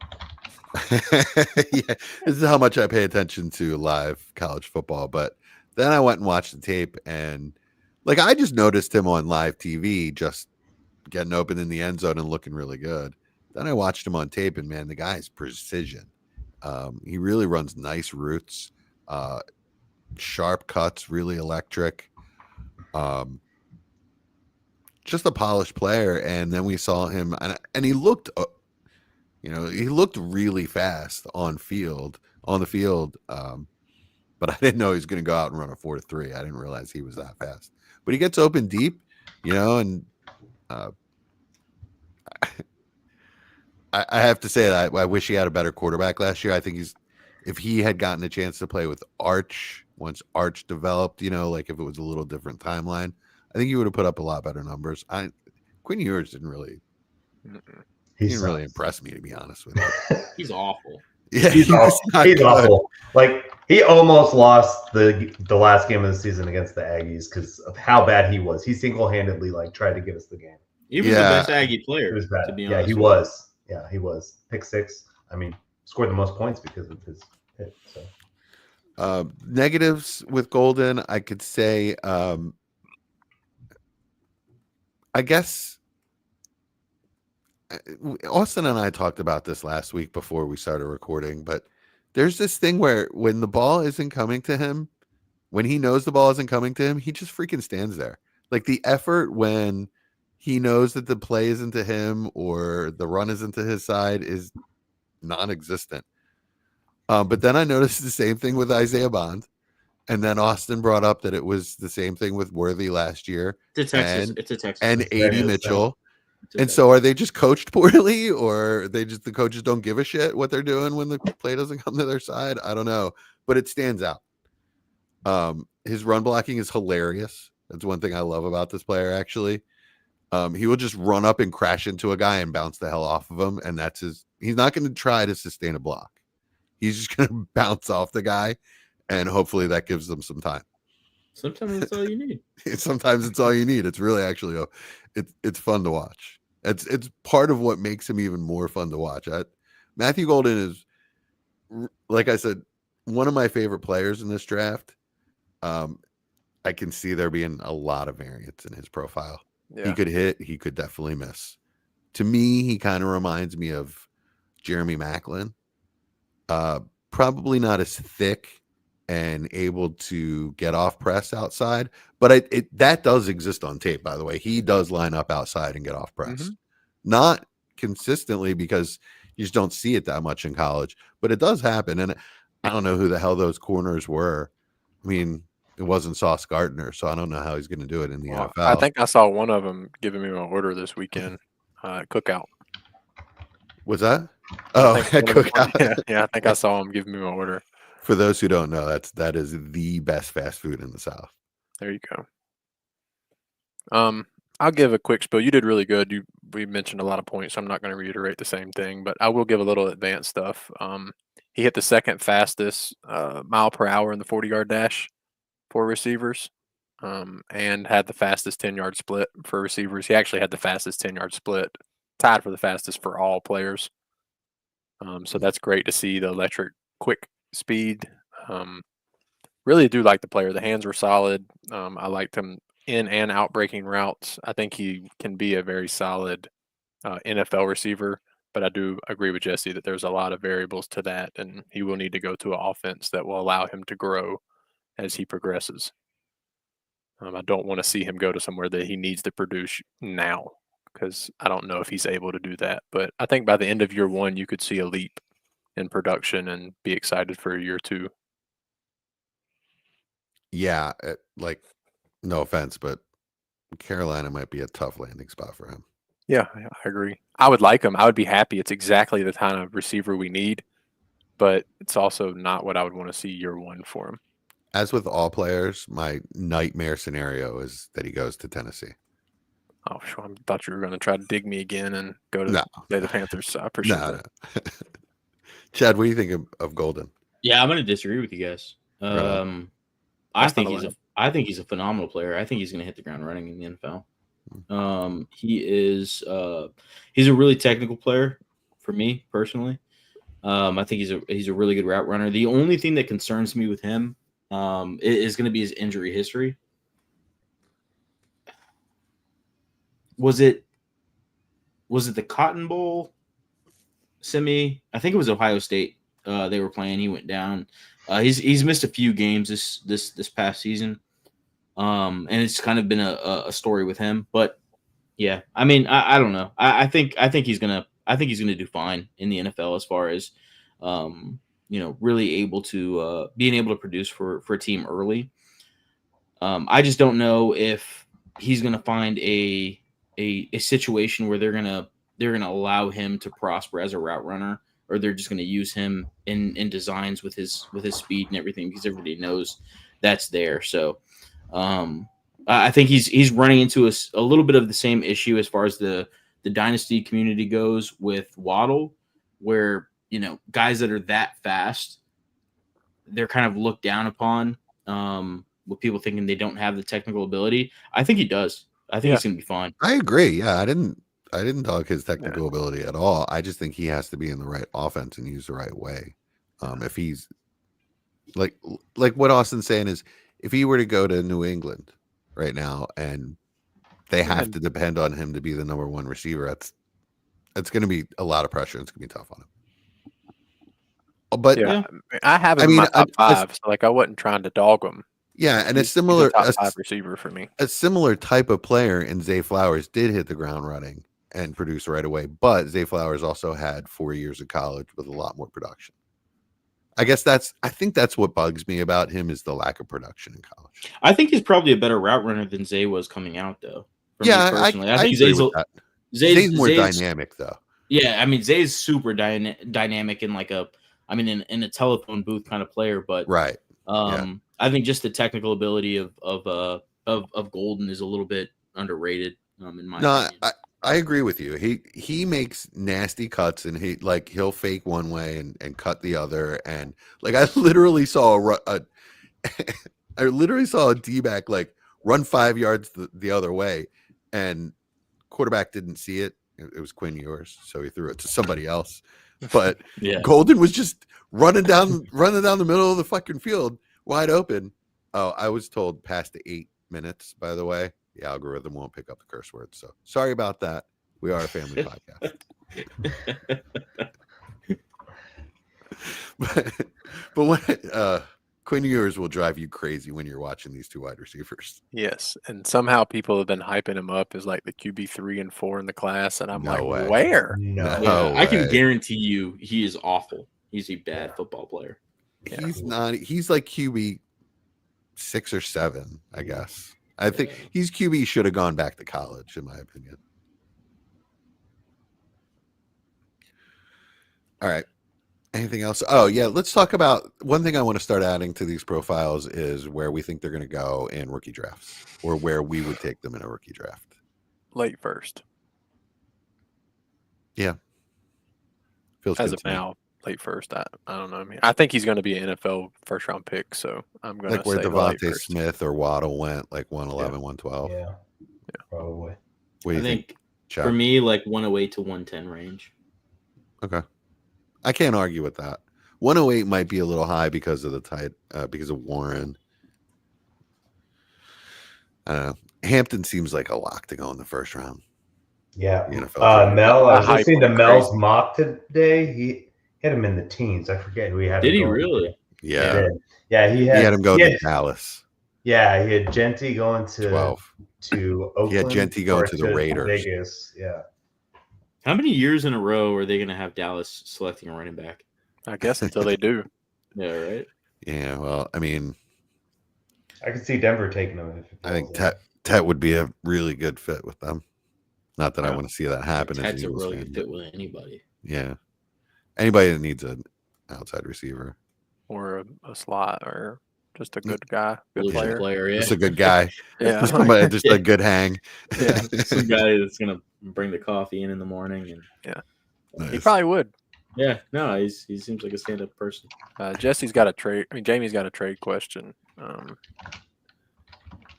Yeah, this is how much I pay attention to live college football. But then I went and watched the tape, and like I just noticed him on live TV, just getting open in the end zone and looking really good. Then I watched him on tape, and man, the guy's precision. He really runs nice routes, sharp cuts, really electric. Just a polished player. And then we saw him, and he looked, he looked really fast on the field. But I didn't know he was going to go out and run a 4.3. I didn't realize he was that fast. But he gets open deep, and I have to say that I wish he had a better quarterback last year. I think if he had gotten a chance to play with Arch, once Arch developed, like if it was a little different timeline, I think he would have put up a lot better numbers. Quinn Ewers didn't really impress me, to be honest with you. He's awful. Yeah, He's awful. Like he almost lost the last game of the season against the Aggies because of how bad he was. He single-handedly tried to give us the game. He was the best Aggie player. It was bad. To be Yeah, honest he with was. Yeah, he was. Pick 6. I mean, scored the most points because of his hit. So. Negatives with Golden, I could say, I guess Austin and I talked about this last week before we started recording, but there's this thing where when the ball isn't coming to him, when he knows the ball isn't coming to him, he just freaking stands there. Like the effort when he knows that the play isn't to him or the run isn't to his side is non-existent. But then I noticed the same thing with Isaiah Bond. And then Austin brought up that it was the same thing with Worthy last year. It's a Texas. And A.D. Mitchell. And Texas. so are they just coached poorly, or the coaches don't give a shit what they're doing when the play doesn't come to their side? I don't know. But it stands out. His run blocking is hilarious. That's one thing I love about this player, actually. He will just run up and crash into a guy and bounce the hell off of him. And he's not going to try to sustain a block. He's just going to bounce off the guy. And hopefully that gives them some time. Sometimes that's all you need. Sometimes it's all you need. It's really actually it's fun to watch. It's part of what makes him even more fun to watch. Matthew Golden is, like I said, one of my favorite players in this draft. I can see there being a lot of variance in his profile. Yeah. He could hit, he could definitely miss. To me, he kind of reminds me of Jeremy Maclin. Probably not as thick and able to get off press outside, but that does exist on tape, by the way. He does line up outside and get off press. Mm-hmm. Not consistently because you just don't see it that much in college, but it does happen. And I don't know who the hell those corners were. I mean, it wasn't Sauce Gardner, so I don't know how he's going to do it in the Well, NFL. I think I saw one of them giving me my order this weekend. Cookout. Was that? I Oh, think at one of them- Cookout. yeah, I think I saw him giving me my order. For those who don't know, that is the best fast food in the South. There you go. I'll give a quick spiel. You did really good. We mentioned a lot of points, so I'm not going to reiterate the same thing, but I will give a little advanced stuff. He hit the second fastest mile per hour in the 40-yard dash for receivers, and had the fastest 10-yard split for receivers. He actually had the fastest 10-yard split, tied for the fastest for all players. So that's great to see the electric quick speed. Really do like the player. The hands were solid. I liked him in and out breaking routes. I think he can be a very solid NFL receiver, but I do agree with Jesse that there's a lot of variables to that, and he will need to go to an offense that will allow him to grow as he progresses. I don't want to see him go to somewhere that he needs to produce now, because I don't know if he's able to do that. But I think by the end of year one, you could see a leap in production and be excited for year two. Yeah, like no offense, but Carolina might be a tough landing spot for him. Yeah, I agree. I would like him. I would be happy. It's exactly the kind of receiver we need, but it's also not what I would want to see year one for him. As with all players, my nightmare scenario is that he goes to Tennessee. Oh, sure. I thought you were going to try to dig me again and go to the Panthers. So I appreciate that. No. Chad, what do you think of Golden? Yeah, I'm going to disagree with you guys. Right. I think he's a phenomenal player. I think he's going to hit the ground running in the NFL. He's a really technical player for me personally. I think he's a really good route runner. The only thing that concerns me with him is going to be his injury history. Was it the Cotton Bowl semi? I think it was Ohio State. They were playing. He went down. He's missed a few games this past season, and it's kind of been a story with him. But yeah, I mean, I don't know. I think he's gonna do fine in the NFL as far as really able to being able to produce for a team early. I just don't know if he's gonna find a situation where they're gonna allow him to prosper as a route runner, or they're just gonna use him in designs with his speed and everything, because everybody knows that's there. So I think he's running into a little bit of the same issue as far as the dynasty community goes with Waddle, where guys that are that fast, they're kind of looked down upon, with people thinking they don't have the technical ability. I think he does. I think he's gonna be fine. I agree. Yeah, I didn't dog his technical ability at all. I just think he has to be in the right offense and use the right way. If he's like what Austin's saying is, if he were to go to New England right now and they have to depend on him to be the number one receiver, it's going to be a lot of pressure. It's going to be tough on him. But I have him in my top five, so I wasn't trying to dog him. Yeah, and he's a top five receiver for me. A similar type of player in Zay Flowers did hit the ground running and produce right away, but Zay Flowers also had 4 years of college with a lot more production. I think that's what bugs me about him, is the lack of production in college. I think he's probably a better route runner than Zay was coming out, though. I think Zay's more dynamic, though. Yeah, I mean, Zay's super dynamic in in a telephone booth kind of player, but right. I think just the technical ability of Golden is a little bit underrated. In my opinion. I agree with you. He makes nasty cuts, and he'll fake one way and cut the other, and I literally saw a D-back run 5 yards the other way, and quarterback didn't see it. It was Quinn Ewers, so he threw it to somebody else. But Golden was just running down the middle of the fucking field, wide open. Oh, I was told past the 8 minutes, by the way. The algorithm won't pick up the curse words, so sorry about that. We are a family podcast. but when Quinn Ewers will drive you crazy when you're watching these two wide receivers. Yes, and somehow people have been hyping him up as the QB 3 and 4 in the class, and I'm way. Where? No, I can guarantee you he is awful. He's a bad football player. He's not. He's like QB 6 or 7, I guess. I think he's QB should have gone back to college, in my opinion. All right. Anything else? Oh, yeah. Let's talk about one thing I want to start adding to these profiles is where we think they're going to go in rookie drafts or where we would take them in a rookie draft. Late first. Yeah. Feels As good of to me. now, late first. I don't know. I mean, I think he's going to be an NFL first round pick, so I'm going to Like where say late Devontae first. Smith or Waddle went, like 111, 112. Yeah, probably. What do I you think Chuck? for me, like 108 to 110 range. Okay. I can't argue with that. 108 might be a little high because of the tight, because of Warren. I don't know. Hampton seems like a lock to go in the first round. Yeah. The NFL draft. Mel, I was Hype listening to went Mel's crazy. mock today. He had him in the teens. I forget who he had. Did him he going really? to. Yeah. Yeah, he had him go to Dallas. Yeah, he had Genty going to 12. Oakland. He had Genty going or to the Raiders. Vegas. Yeah. How many years in a row are they going to have Dallas selecting a running back? I guess until they do. Yeah, right. Yeah, well, I mean, I could see Denver taking him. If it I think falls in. Tet would be a really good fit with them. Not that I want to see that happen. Ted's a Eagles really fan, good fit with anybody. yeah. Anybody that needs an outside receiver. Or a slot or just a good guy, good Blue player. yeah. Just a good guy. Yeah. Somebody, just a good hang. Yeah. Some guy that's going to bring the coffee in the morning. And He Nice. probably would. yeah, no, he seems like a stand-up person. Jesse's got a trade. I mean, Jamie's got a trade question.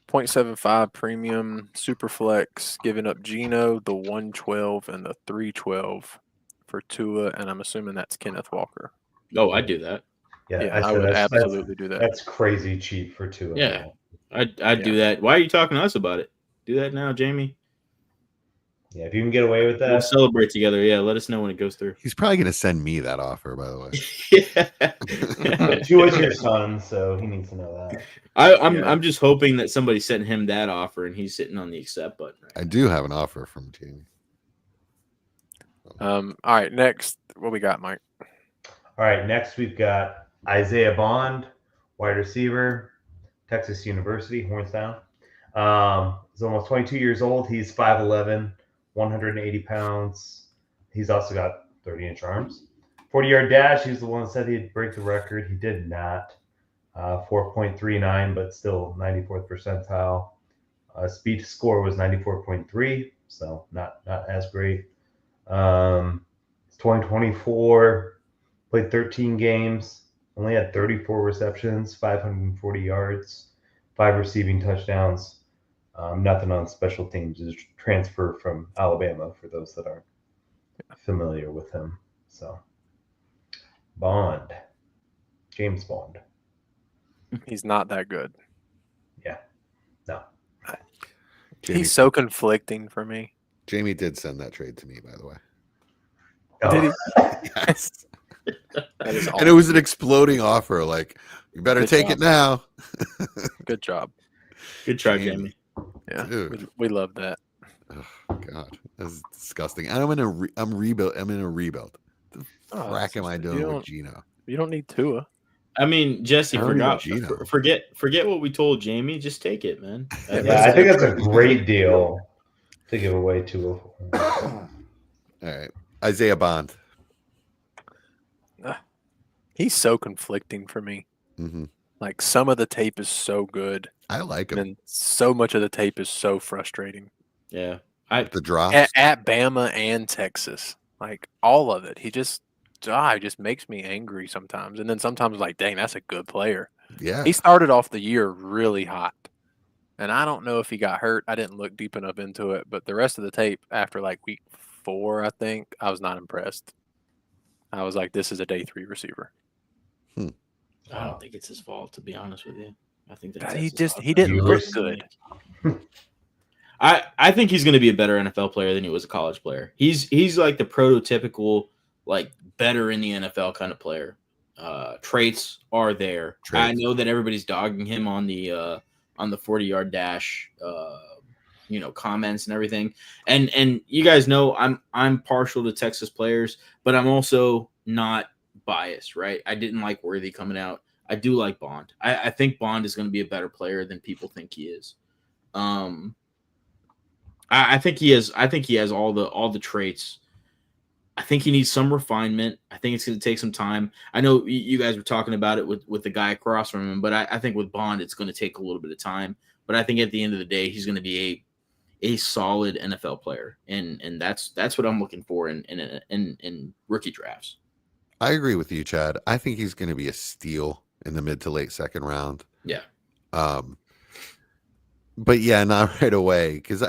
0.75 premium super flex, giving up Geno, the 112 and the 312 for Tua, and I'm assuming that's Kenneth Walker. Oh, I'd do that. Yeah, I said would that's- absolutely do that. That's crazy cheap for two. Yeah. I'd do that. Why are you talking to us about it? Do that now, Jamie. Yeah, if you can get away with We'll that. celebrate together. Yeah, let us know when it goes through. He's probably going to send me that offer, by the way. Yeah. Tua's your son, so he needs to know that. I'm just hoping that somebody sent him that offer and he's sitting on the accept button. Right I do have an offer from Jamie. All right, next, what we got, Mike? All right, next we've got Isaiah Bond, wide receiver, Texas University, Hornstown. He's almost 22 years old. He's 5'11", 180 pounds. He's also got 30-inch arms. 40-yard dash, he was the one that said he'd break the record. He did not. 4.39, but still 94th percentile. Speed score was 94.3, so not as great. It's 2024, played 13 games, only had 34 receptions, 540 yards, 5 receiving touchdowns. Nothing on special teams. Is transfer from Alabama for those that aren't familiar with him. So, Bond, James Bond. He's not that good. Yeah, no. Jamie, He's so conflicting for me. Jamie did send that trade to me, by the way. Did he? Yes. That is And it was an exploding offer. Like, you better Good take job. it now. Good job. Good try, Jamie. Jamie. Yeah, Dude. we love that. Oh, God, that's disgusting. And I'm in a rebuild. I'm in a rebuild. The Oh, frack am I you doing don't- with Gino? You don't need Tua. I mean, Jesse, I don't forget need Gino. forget what we told Jamie. Just take it, man. Yeah, I think that's a great deal to give away to. All right, Isaiah Bond. He's so conflicting for me. Hmm. Like, some of the tape is so good, I like and him. then so much of the tape is so frustrating. Yeah. The drops. At Bama and Texas, like all of it, he just makes me angry sometimes. And then sometimes, like, dang, that's a good player. Yeah. He started off the year really hot, and I don't know if he got hurt. I didn't look deep enough into it, but the rest of the tape after like week 4, I think, I was not impressed. I was like, this is a day 3 receiver. I don't think it's his fault, to be honest with you. I think that He didn't look good. I think he's going to be a better NFL player than he was a college player. He's like the prototypical, like, better in the NFL kind of player. Traits are there. I know that everybody's dogging him on the 40-yard dash, comments and everything. And you guys know I'm partial to Texas players, but I'm also not biased, right? I didn't like Worthy coming out. I do like Bond. I think Bond is going to be a better player than people think he is. I think he has. I think he has all the traits. I think he needs some refinement. I think it's going to take some time. I know you guys were talking about it with the guy across from him, but I think with Bond, it's going to take a little bit of time. But I think at the end of the day, he's going to be a solid NFL player, and that's what I'm looking for in rookie drafts. I agree with you, Chad. I think he's going to be a steal in the mid to late second round. Yeah. But yeah, not right away, because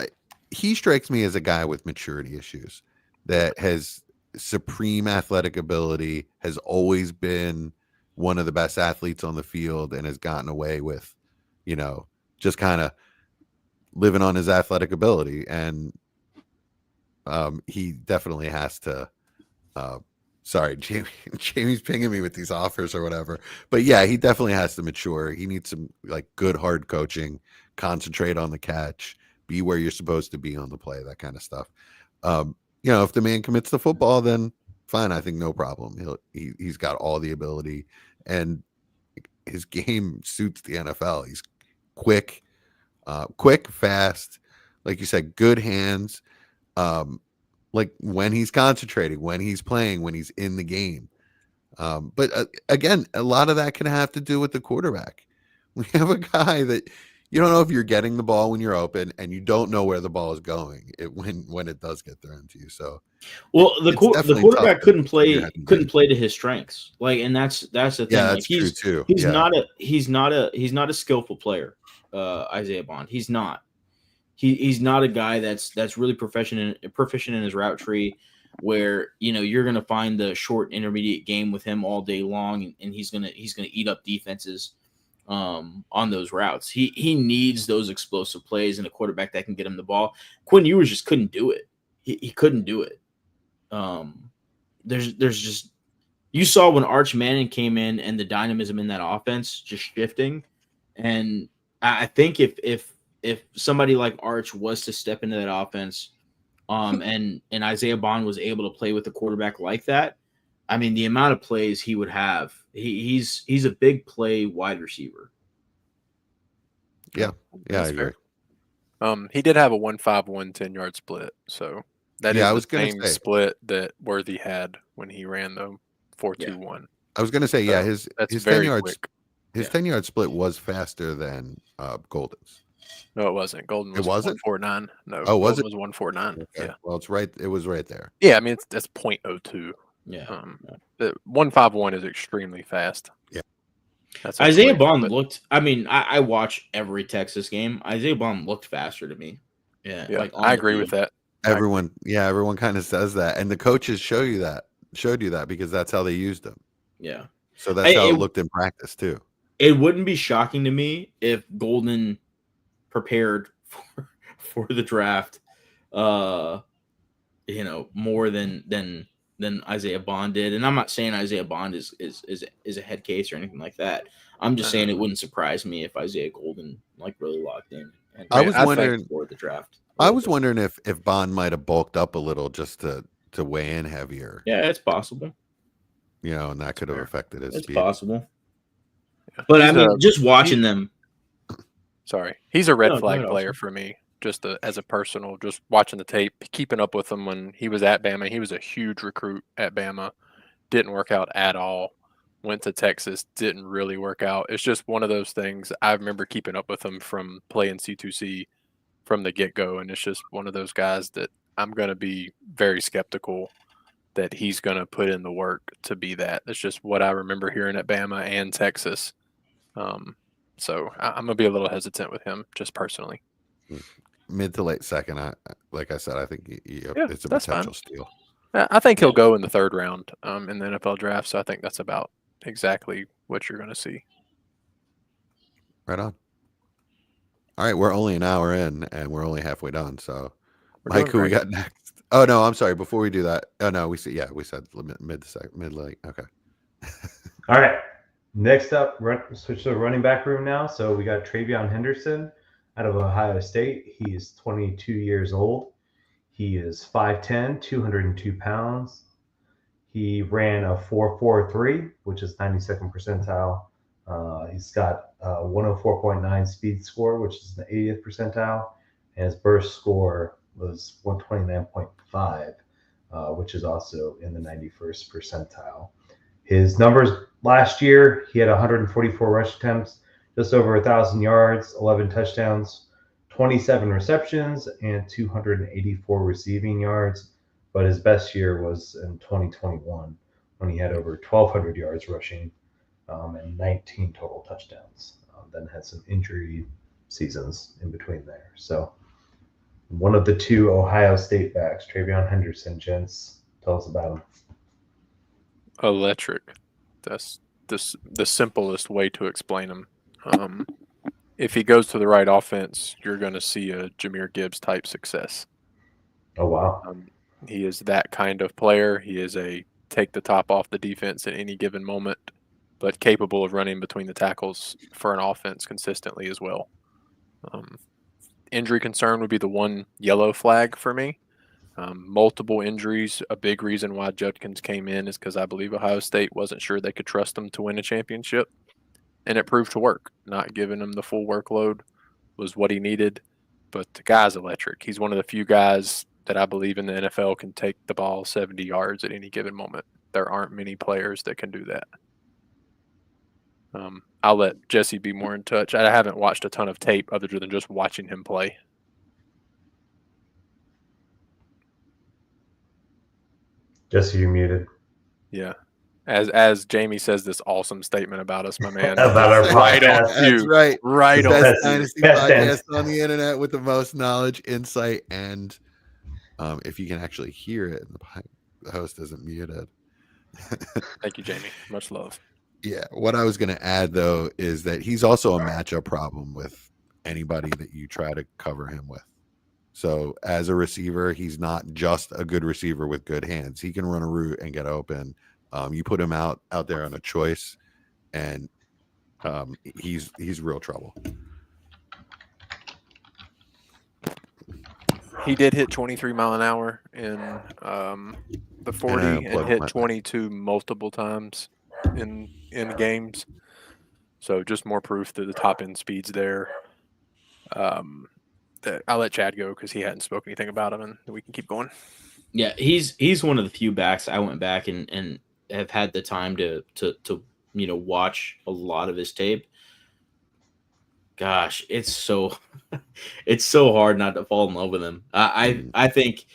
he strikes me as a guy with maturity issues that has supreme athletic ability, has always been one of the best athletes on the field, and has gotten away with, just kind of living on his athletic ability. And he definitely has to. Sorry, Jamie's pinging me with these offers or whatever. But yeah, he definitely has to mature. He needs some good hard coaching, concentrate on the catch, be where you're supposed to be on the play, that kind of stuff. If the man commits to football, then fine. I think no problem. He's got all the ability, and his game suits the NFL. He's quick, fast, like you said, good hands. When he's concentrating, when he's playing, when he's in the game. But again, a lot of that can have to do with the quarterback. We have a guy that you don't know if you're getting the ball when you're open, and you don't know where the ball is going when it does get thrown to you. So, well, the quarterback couldn't play to his strengths, and that's the thing. Yeah, that's true too. He's not a skillful player. Isaiah Bond, he's not. He's not a guy that's really proficient in his route tree, where you're gonna find the short intermediate game with him all day long, and he's gonna eat up defenses on those routes. He needs those explosive plays and a quarterback that can get him the ball. Quinn Ewers just couldn't do it. He couldn't do it. There's just, you saw when Arch Manning came in and the dynamism in that offense just shifting, and I think if somebody like Arch was to step into that offense, and Isaiah Bond was able to play with a quarterback like that, I mean, the amount of plays he would have, he's a big play wide receiver. Yeah, I agree. He did have a 1-5-1 10-yard split, so that is the same split that Worthy had when he ran the 4-2-1. I was going to say, his 10-yard split was faster than Golden's. No, it wasn't. Golden was 149. No, was it? Was 149. Okay. Yeah. Well, it's right. It was right there. Yeah, I mean that's 0.02. Yeah. The 151 is extremely fast. Yeah. That's Isaiah Bond looked. I mean, I watch every Texas game. Isaiah Bond looked faster to me. Yeah. I agree with that. Everyone kind of says that, and the coaches showed you that because that's how they used him. Yeah. So that's how it looked in practice too. It wouldn't be shocking to me if Golden prepared for the draft, more than Isaiah Bond did. And I'm not saying Isaiah Bond is a head case or anything like that. I'm just saying it wouldn't surprise me if Isaiah Golden really locked in. And I was wondering for the draft. I was wondering if Bond might have bulked up a little just to weigh in heavier. Yeah, it's possible. And that could have affected his speed. It's possible. Yeah. But just watching them. Sorry, he's a red flag player for me. Just as a personal, just watching the tape, keeping up with him when he was at Bama. He was a huge recruit at Bama. Didn't work out at all. Went to Texas, didn't really work out. It's just one of those things. I remember keeping up with him from playing C2C from the get-go, and it's just one of those guys that I'm going to be very skeptical that he's going to put in the work to be that. That's just what I remember hearing at Bama and Texas. So I'm going to be a little hesitant with him, just personally. Mid to late second, like I said, I think it's a potential steal. I think he'll go in the third round in the NFL draft, so I think that's about exactly what you're going to see. Right on. All right, we're only an hour in, and we're only halfway done. So, Mike, who we got next? Oh no, I'm sorry. Before we do that, we said mid to second, mid late. Okay. All right. Next up, switch to the running back room now. So we got Travion Henderson out of Ohio State. He is 22 years old. He is 5'10", 202 pounds. He ran a 4.43, which is 92nd percentile He's got 104.9 speed score, which is in the 80th percentile, and his burst score was 129.5, which is also in the 91st percentile. His numbers last year, he had 144 rush attempts, just over 1,000 yards, 11 touchdowns, 27 receptions, and 284 receiving yards. But his best year was in 2021 when he had over 1,200 yards rushing and 19 total touchdowns. Then had some injury seasons in between there. So one of the two Ohio State backs, Travion Henderson, gents, tell us about him. Electric. That's the simplest way to explain him. If he goes to the right offense, you're going to see a Jahmyr Gibbs type success. Oh, wow. He is that kind of player. He is a take the top off the defense at any given moment, but capable of running between the tackles for an offense consistently as well. Injury concern would be the one yellow flag for me. Multiple injuries. A big reason why Judkins came in is because I believe Ohio State wasn't sure they could trust him to win a championship, and it proved to work. Not giving him the full workload was what he needed, but the guy's electric. He's one of the few guys that I believe in the NFL can take the ball 70 yards at any given moment. There aren't many players that can do that. I'll let Jesse be more in touch. I haven't watched a ton of tape other than just watching him play. Jesse, you're muted. Yeah. As Jamie says this awesome statement about us, my man. About our right podcast. on cue. That's right. Right The on. best Dynasty best podcast on the internet with the most knowledge, insight, and if you can actually hear it, the host isn't muted. Thank you, Jamie. Much love. Yeah. What I was going to add, though, is that he's also a matchup problem with anybody that you try to cover him with. So as a receiver, he's not just a good receiver with good hands. He can run a route and get open. You put him out there on a choice, and he's real trouble. He did hit 23 mile an hour in the 40 and hit 22 multiple times in games. So just more proof that the top end speed's there. I'll let Chad go because he hadn't spoken anything about him, and we can keep going. Yeah, he's one of the few backs I went back and have had the time to watch a lot of his tape. Gosh, it's so hard not to fall in love with him. I think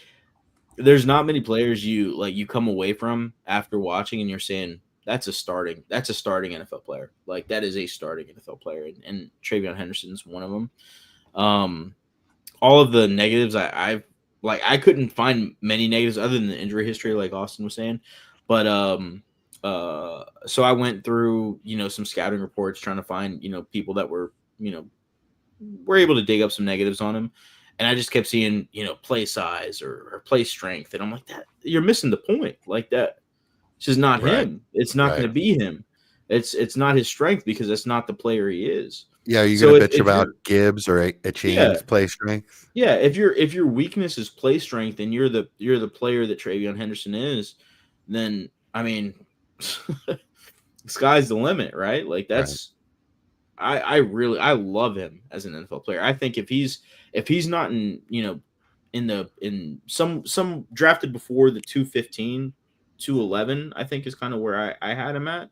there's not many players you come away from after watching and you're saying that's a starting NFL player. Like that is a starting NFL player, and Travion Henderson's one of them. All of the negatives I couldn't find many negatives other than the injury history, like Austin was saying. But so I went through some scouting reports trying to find people that were able to dig up some negatives on him, and I just kept seeing play size or play strength, and I'm like, that you're missing the point. Like that, this is not him. It's not going to be him. It's not his strength because that's not the player he is. Yeah, you're gonna bitch about Gibbs or a chain's play strength. Yeah, if your weakness is play strength and you're the player that Travion Henderson is, then I mean, sky's the limit, right? Like that's right. I love him as an NFL player. I think if he's not in in some drafted before the 215, 211, I think is kind of where I had him at.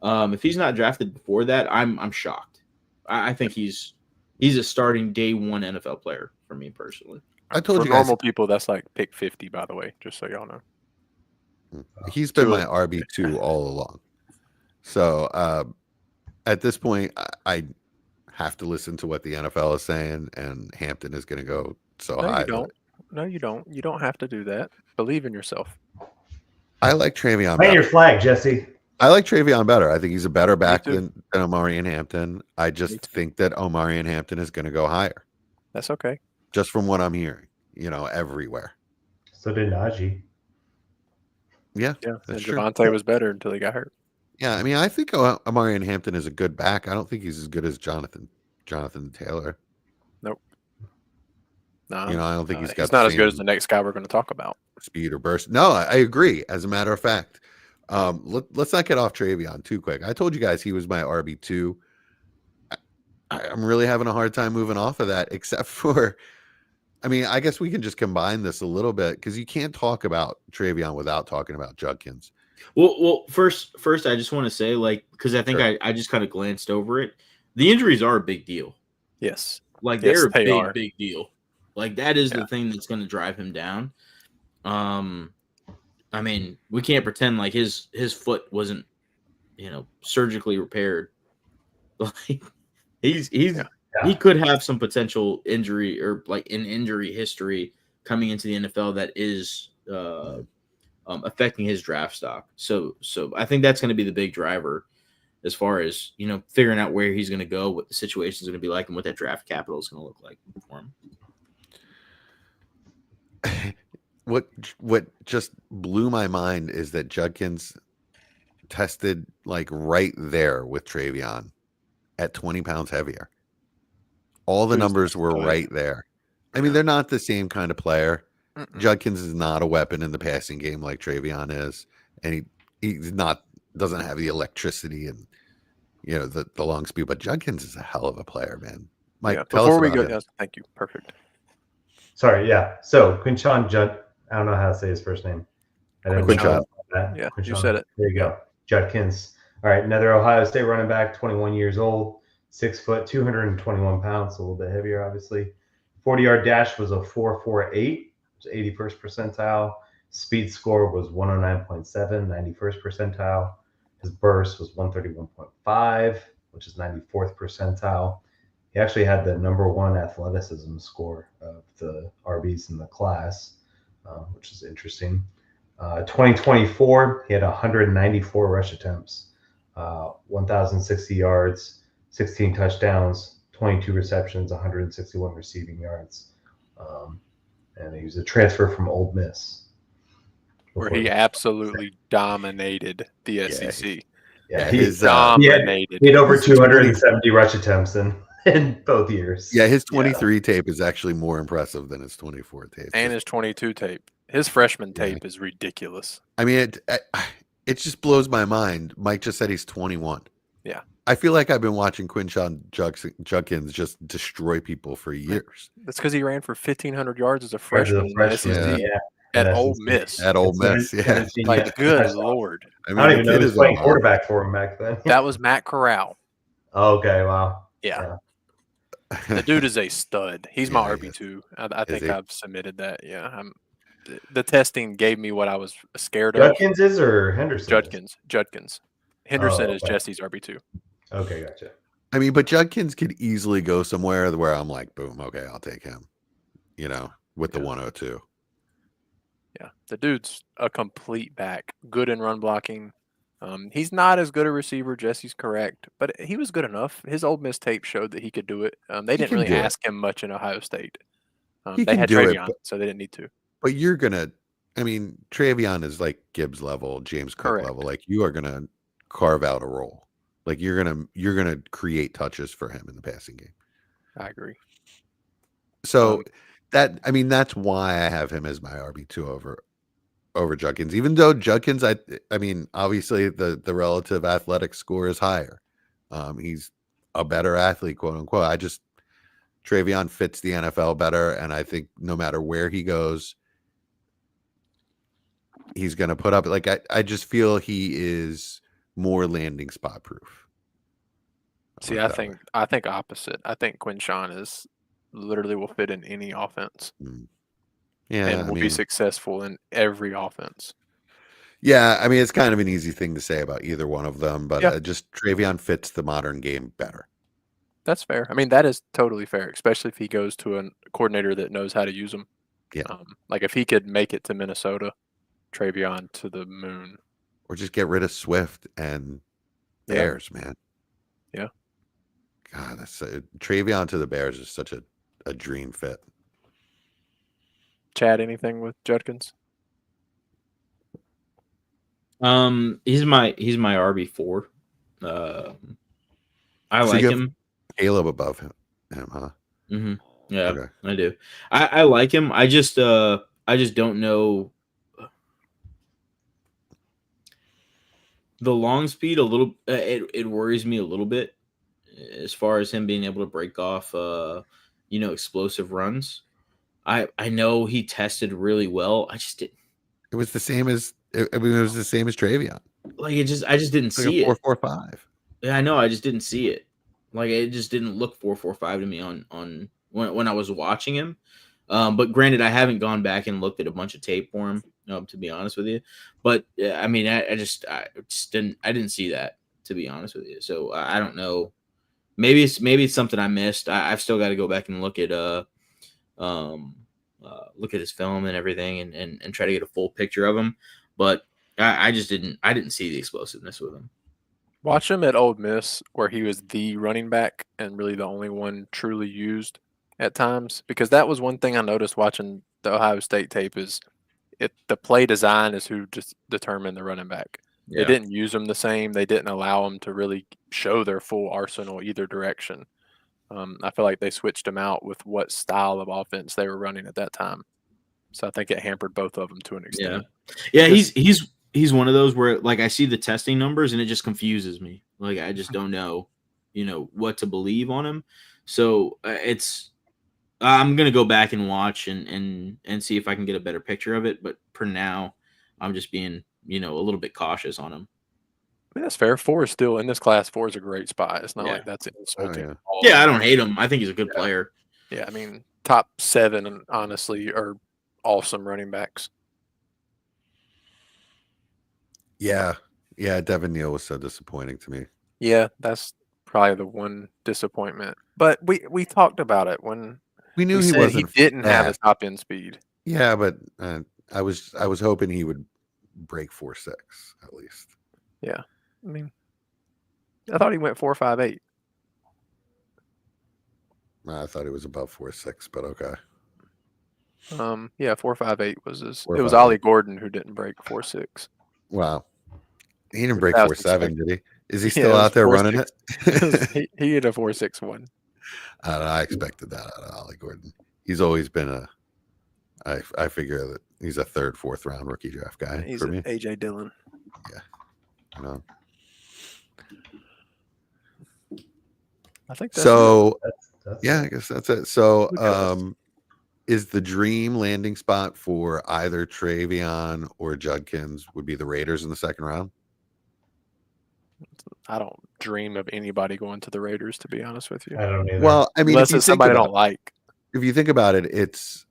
If he's not drafted before that, I'm shocked. I think he's a starting day one NFL player for me personally. I told you normal people that's like pick 50, by the way, just so y'all know. He's been my RB2 all along. So at this point, I have to listen to what the NFL is saying, and Hampton is going to go high. No, you don't. You don't have to do that. Believe in yourself. I like Travion. Plant your flag, Jesse. I like Travion better. I think he's a better back than Omarion Hampton. I just think that Omarion Hampton is going to go higher. That's okay. Just from what I'm hearing, everywhere. So did Najee. Yeah. And Javonte was better until he got hurt. Yeah, I mean, I think Omarion Hampton is a good back. I don't think he's as good as Jonathan Taylor. Nope. No, I don't think he's got. He's not as good as the next guy we're going to talk about. Speed or burst. No, I agree. As a matter of fact, Let's not get off Travion too quick. I told you guys he was my RB2. I'm really having a hard time moving off of that, except for, I mean, I guess we can just combine this a little bit because you can't talk about Travion without talking about Judkins. Well, first, I just want to say, like, because I think Sure. I just kind of glanced over it. The injuries are a big deal. Yes. Like, Yes, they're a they big, are. big deal. Like, that is Yeah. the thing that's going to drive him down. I mean, we can't pretend like his foot wasn't, surgically repaired. Like, he could have some potential injury or like an injury history coming into the NFL that is affecting his draft stock. So I think that's going to be the big driver as far as figuring out where he's going to go, what the situation is going to be like, and what that draft capital is going to look like for him. What just blew my mind is that Judkins tested like right there with Travion at 20 pounds heavier. All the numbers were right there. I mean, they're not the same kind of player. Judkins is not a weapon in the passing game like Travion is, and he's not doesn't have the electricity and the long speed. But Judkins is a hell of a player, man. Mike, tell us before we about go, him. yes, thank you. Perfect. Sorry, yeah. So Quinshawn Judd, I don't know how to say his first name. Quinshawn. Yeah, Quinshawn. you said it. There you go. Judkins. All right, another Ohio State running back, 21 years old, 6 foot, 221 pounds, a little bit heavier, obviously. 40-yard dash was a 4.48, which is 81st percentile. Speed score was 109.7, 91st percentile. His burst was 131.5, which is 94th percentile. He actually had the number one athleticism score of the RBs in the class, which is interesting. 2024, he had 194 rush attempts, 1,060 yards, 16 touchdowns, 22 receptions, 161 receiving yards. And he was a transfer from Ole Miss. Where he absolutely dominated the SEC. Yeah, he dominated. He had over 270 rush attempts in both years. Yeah, his 23 tape is actually more impressive than his 24 tape. And his 22 tape. His freshman tape is ridiculous. I mean, it just blows my mind. Mike just said he's 21. Yeah. I feel like I've been watching Quinshawn Judkins just destroy people for years. That's because he ran for 1,500 yards as a freshman in the SEC at Ole Miss. At Ole Miss, yeah. Like, good Lord. I don't even know who was playing quarterback for him back then. That was Matt Corral. Okay, wow. Yeah. The dude is a stud. He's my RB2. I think I've submitted that. Yeah. The testing gave me what I was scared of. Judkins is or Henderson? Judkins. Henderson is Jesse's RB2. Okay, gotcha. I mean, but Judkins could easily go somewhere where I'm like, boom, okay, I'll take him. With the 102. Yeah, the dude's a complete back. Good in run blocking. He's not as good a receiver. Jesse's correct, but he was good enough. His Ole Miss tape showed that he could do it. They didn't really ask him much in Ohio State. They had Travion, so they didn't need to. But you're gonna, I mean, Travion is like Gibbs level, James Cook level. Like you are gonna carve out a role. Like you're gonna create touches for him in the passing game. I agree. So that's why I have him as my RB2 over Judkins. Even though Judkins, I mean, obviously the relative athletic score is higher. He's a better athlete, quote unquote. Travion fits the NFL better, and I think no matter where he goes, he's going to put up. Like I just feel he is more landing spot proof. See, I think opposite. I think Quinshawn is literally will fit in any offense. Yeah, and will be successful in every offense. Yeah, I mean it's kind of an easy thing to say about either one of them, but just Travion fits the modern game better. That's fair. I mean, that is totally fair, especially if he goes to a coordinator that knows how to use him. Yeah. Like if he could make it to Minnesota, Travion to the moon. Or just get rid of Swift and Bears, man. Yeah. God, Travion to the Bears is such a dream fit. Chad, anything with Judkins? He's my RB4. I like him. Caleb above him, huh? Mm-hmm. Yeah, okay. I do. I like him. I just don't know. The long speed a little it worries me a little bit as far as him being able to break off explosive runs. I know he tested really well. I just didn't It was the same as it was the same as Travion. like it. I just didn't It's like see a it. 4.45. Yeah, I know. I just didn't see it. Like it just didn't look 4.45 to me on when I was watching him. But granted, I haven't gone back and looked at a bunch of tape for him. To be honest with you, but I mean, I just didn't see that, to be honest with you. So I don't know. Maybe it's something I missed. I've still got to go back and look at his film and everything and try to get a full picture of him. But I just didn't see the explosiveness with him. Watch him at Ole Miss, where he was the running back and really the only one truly used at times. Because that was one thing I noticed watching the Ohio State tape is the play design is who just determined the running back. Yeah. They didn't use them the same. They didn't allow them to really show their full arsenal either direction. I feel like they switched them out with what style of offense they were running at that time. So I think it hampered both of them to an extent. Yeah, he's one of those where like I see the testing numbers and it just confuses me. Like I just don't know, what to believe on him. So I'm gonna go back and watch and see if I can get a better picture of it. But for now, I'm just being a little bit cautious on him. I mean, that's fair. 4 is still in this class. 4 is a great spot. It's not Yeah. like that's insulting. yeah. Yeah, I don't hate him. I think he's a good player. Yeah, I mean, top 7, honestly, are awesome running backs. Yeah. Devin Neal was so disappointing to me. Yeah, that's probably the one disappointment. But we talked about it when We knew we he said wasn't. he didn't have fast. the top end speed. Yeah, but I was hoping he would break 4.6 at least. Yeah, I mean, I thought he went 4.58. I thought he was above 4.6, but okay. Yeah, 4.58 was his. It 4.58. was Ollie Gordon who didn't break 4.6. Wow. He didn't break That was 4.7, did he? Is he Yeah, still it was out there running 4.6. it? He hit a 4.61. I don't know. I expected that out of Ollie Gordon. He's always been I figure that he's a 3rd, 4th round rookie draft guy He's for an me. AJ Dillon. You know? I think that's So That's yeah, I guess that's it. So Look at us. is the dream landing spot for either Travion or Judkins would be the Raiders in the 2nd round? I don't dream of anybody going to the Raiders, to be honest with you. I don't either. Well, I mean, Unless if you it's think somebody I about don't like. if you think about it, it's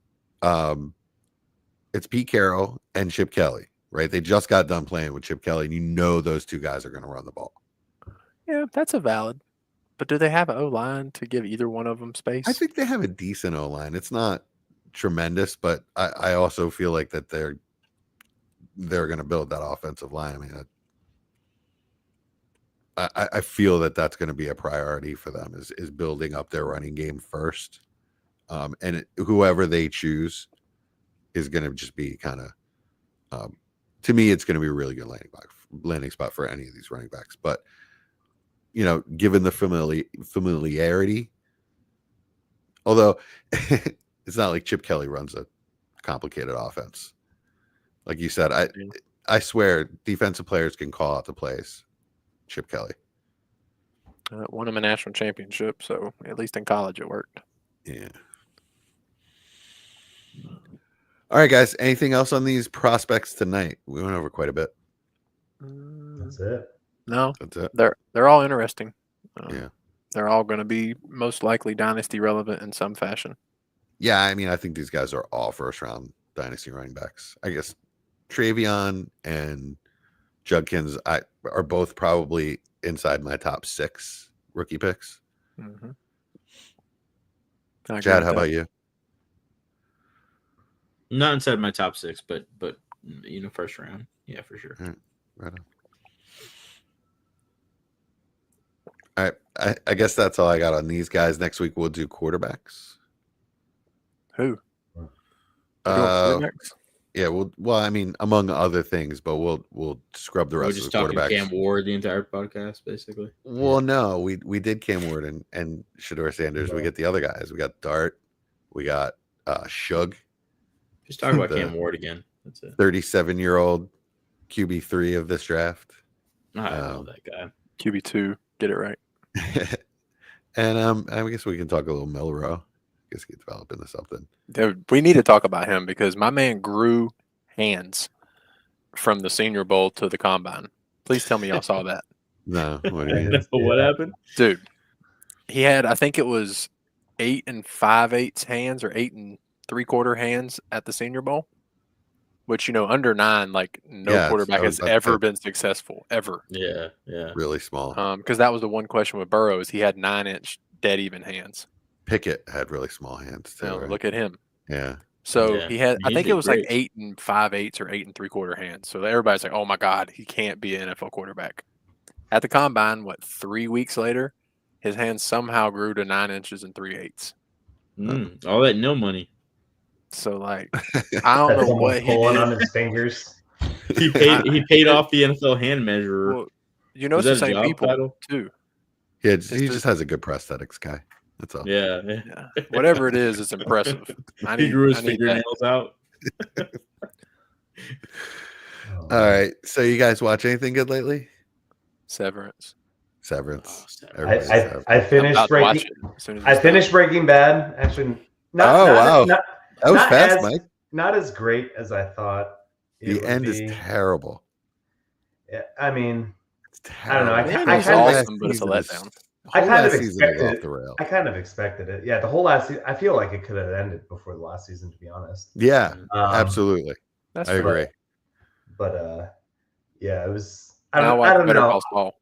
Pete Carroll and Chip Kelly, right? They just got done playing with Chip Kelly, and you know those two guys are going to run the ball. Yeah, that's a valid. But do they have an O-line to give either one of them space? I think they have a decent O-line. It's not tremendous, but I also feel like that they're going to build that offensive line. I mean, I feel that that's going to be a priority for them is building up their running game first. And whoever they choose is going to just be kind of, to me, it's going to be a really good landing spot for any of these running backs. But, given the familiarity, although it's not like Chip Kelly runs a complicated offense. Like you said, I swear defensive players can call out the plays. Chip Kelly. Won him a national championship, so at least in college it worked. Yeah. All right, guys. Anything else on these prospects tonight? We went over quite a bit. That's it. No, That's it. they're all interesting. Yeah. They're all going to be most likely dynasty relevant in some fashion. Yeah, I mean, I think these guys are all 1st round dynasty running backs. I guess Travion and Judkins are both probably inside my top 6 rookie picks. Mm-hmm. Chad, how about you? Not inside my top 6, but 1st round. Yeah, for sure. Right on. All right. I guess that's all I got on these guys. Next week we'll do quarterbacks. Who? Yeah, well, I mean, among other things, but we'll scrub the We're rest of just the talking quarterbacks. Cam Ward the entire podcast, basically. Well, no, we did Cam Ward and Shador Sanders. We get the other guys. We got Dart. We got Shug. Just talk about Cam Ward again. That's it. 37-year-old QB3 of this draft. I love that guy. QB2, get it right. And I guess we can talk a little Milrow. I guess get develop into something. Dude, we need to talk about him because my man grew hands from the Senior Bowl to the Combine. Please tell me y'all saw that. No, what do you mean? What happened? Dude, he had, I think it was 8 5/8 hands or 8 3/4 hands at the Senior Bowl, which, under 9, like no Yeah, quarterback has that's ever good. been successful, ever. Yeah. Really small. Because that was the one question with Burrow is he had 9-inch dead even hands. Pickett had really small hands too. Now, right? look at him. Yeah. So Yeah. he had, I He think did it was like great. 8 5/8 or 8 3/4 hands. So everybody's like, oh my God, he can't be an NFL quarterback. At the Combine, 3 weeks later, his hands somehow grew to 9 inches and 3/8. All that no money. So I don't know Someone what he pulling did. on his fingers. He paid off the NFL hand measurer. Well, Was it's the that a same job people title? too. Yeah, It's he the- just has a good prosthetics guy. That's all. Yeah. Yeah, whatever it is, it's impressive. He grew his I need that. fingernails out. All right. So you guys watch anything good lately? Severance. Severance. Oh, Everybody's I Severance. I'm finished about to watch Breaking. it as soon as I it's finished Breaking Bad. Actually, Wow. not, That was not fast, as- Mike. not as great as I thought. It The would end is be. terrible. Yeah, I mean, It's I don't know, terrible. I done. I It's kinda- awesome, but it's a letdown. I Whole kind last of season was expected off it. the rail. I kind of expected it. Yeah, the whole last season. I feel like it could have ended before the last season, to be honest. Yeah, Absolutely. absolutely. That's I fair. agree. But yeah, it was. I Now don't, watch I don't Better know. Call Saul.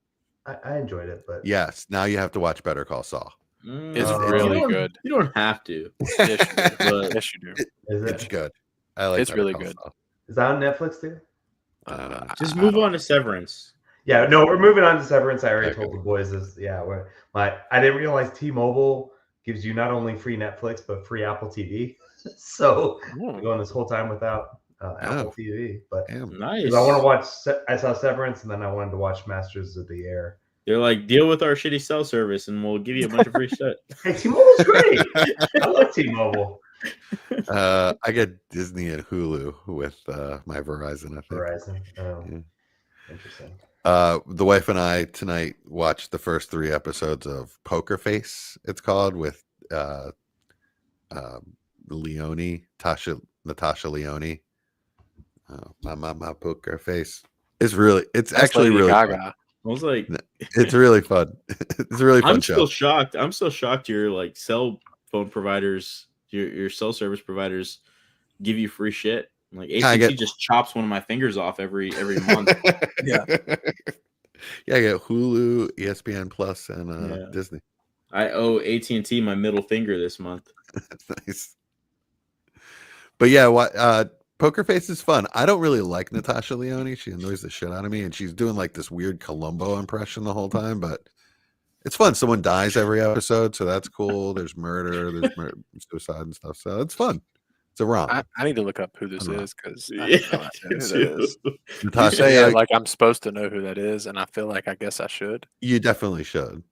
I enjoyed it, but Yes. Now you have to watch Better Call Saul. It's Oh. really you don't- good. You don't have to. Yes, you do. But Yes, you do. is It's it? good. I like It's Better really Call good. Saul. Is that on Netflix too? Just move on to Severance. Yeah, no, we're moving on to Severance. I already Okay. told the boys this. Yeah, I didn't realize T-Mobile gives you not only free Netflix but free Apple TV. So we're going this whole time without Apple TV. But Damn. Nice. I want to watch. I saw Severance, and then I wanted to watch Masters of the Air. They're like, deal with our shitty cell service, and we'll give you a bunch of free shit. Hey, T-Mobile's great. I love T-Mobile. I get Disney and Hulu with my Verizon, I think. Verizon. Oh, Yeah. interesting. The wife and I tonight watched the first 3 episodes of Poker Face, it's called, with Natasha Leone. My Poker Face. It's actually Lady really Gaga. fun. I was like, It's really fun. It's a really fun I'm show. still shocked. I'm still shocked your cell phone providers, your cell service providers give you free shit. Like AT&T just chops one of my fingers off every month. Yeah. Yeah, I get Hulu, ESPN Plus, and Yeah. Disney. I owe AT&T my middle finger this month. That's nice. But yeah, Poker Face is fun. I don't really like Natasha Leone. She annoys the shit out of me, and she's doing like this weird Columbo impression the whole time. But it's fun. Someone dies every episode, so that's cool. There's murder, suicide and stuff. So it's fun. It's a romp. I need to look up who this I'm not. is because I Yeah, have no idea who that is. You Natasha, say yeah, that like I'm supposed to know who that is, and I feel like I guess I should. you definitely should.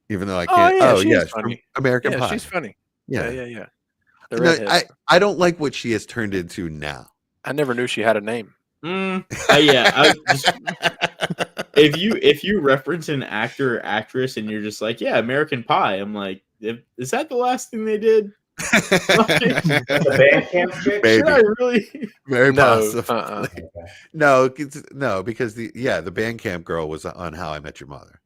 Even though I Oh, can't. yeah, Oh, she yeah, is she's from funny. American Yeah, Pie. she's funny. Yeah. Yeah. The No, redhead. I don't like what she has turned into now. I never knew she had a name. If you reference an actor or actress and you're just like, yeah, American Pie, I'm like, is that the last thing they did? The Bandcamp chick. Maybe. Should I really? Very No, possibly. No, because the Bandcamp girl was on How I Met Your Mother.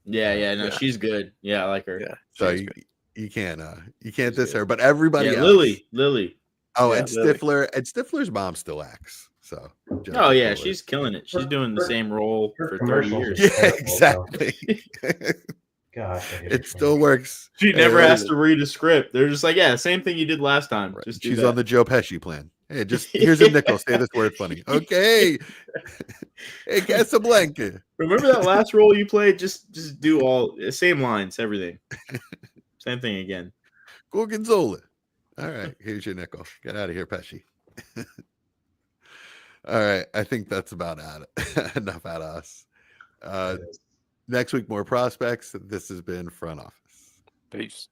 No, Yeah. she's good. Yeah, I like her. Yeah. So she's you can't She's diss good. her, but everybody Yeah, else. Lily. Oh, Yeah, and Lily. Stifler's mom still acts. So. Oh yeah, Jennifer she's killing it. She's doing the Her- same role her for 30 commercials years. are Yeah, terrible, exactly. Gosh, I hate It still works. She never Hey, has to read a script. They're just like, yeah, same thing you did last time. Right. Just do She's that. on the Joe Pesci plan. Hey, just here's a nickel. Say this word funny. Okay. Hey, Casablanca. Remember that last role you played? Just do all same lines, everything. Same thing again. Gorgonzola. All right, here's your nickel. Get out of here, Pesci. All right, I think that's about enough out of us. Next week, more prospects. This has been Front Office. Peace.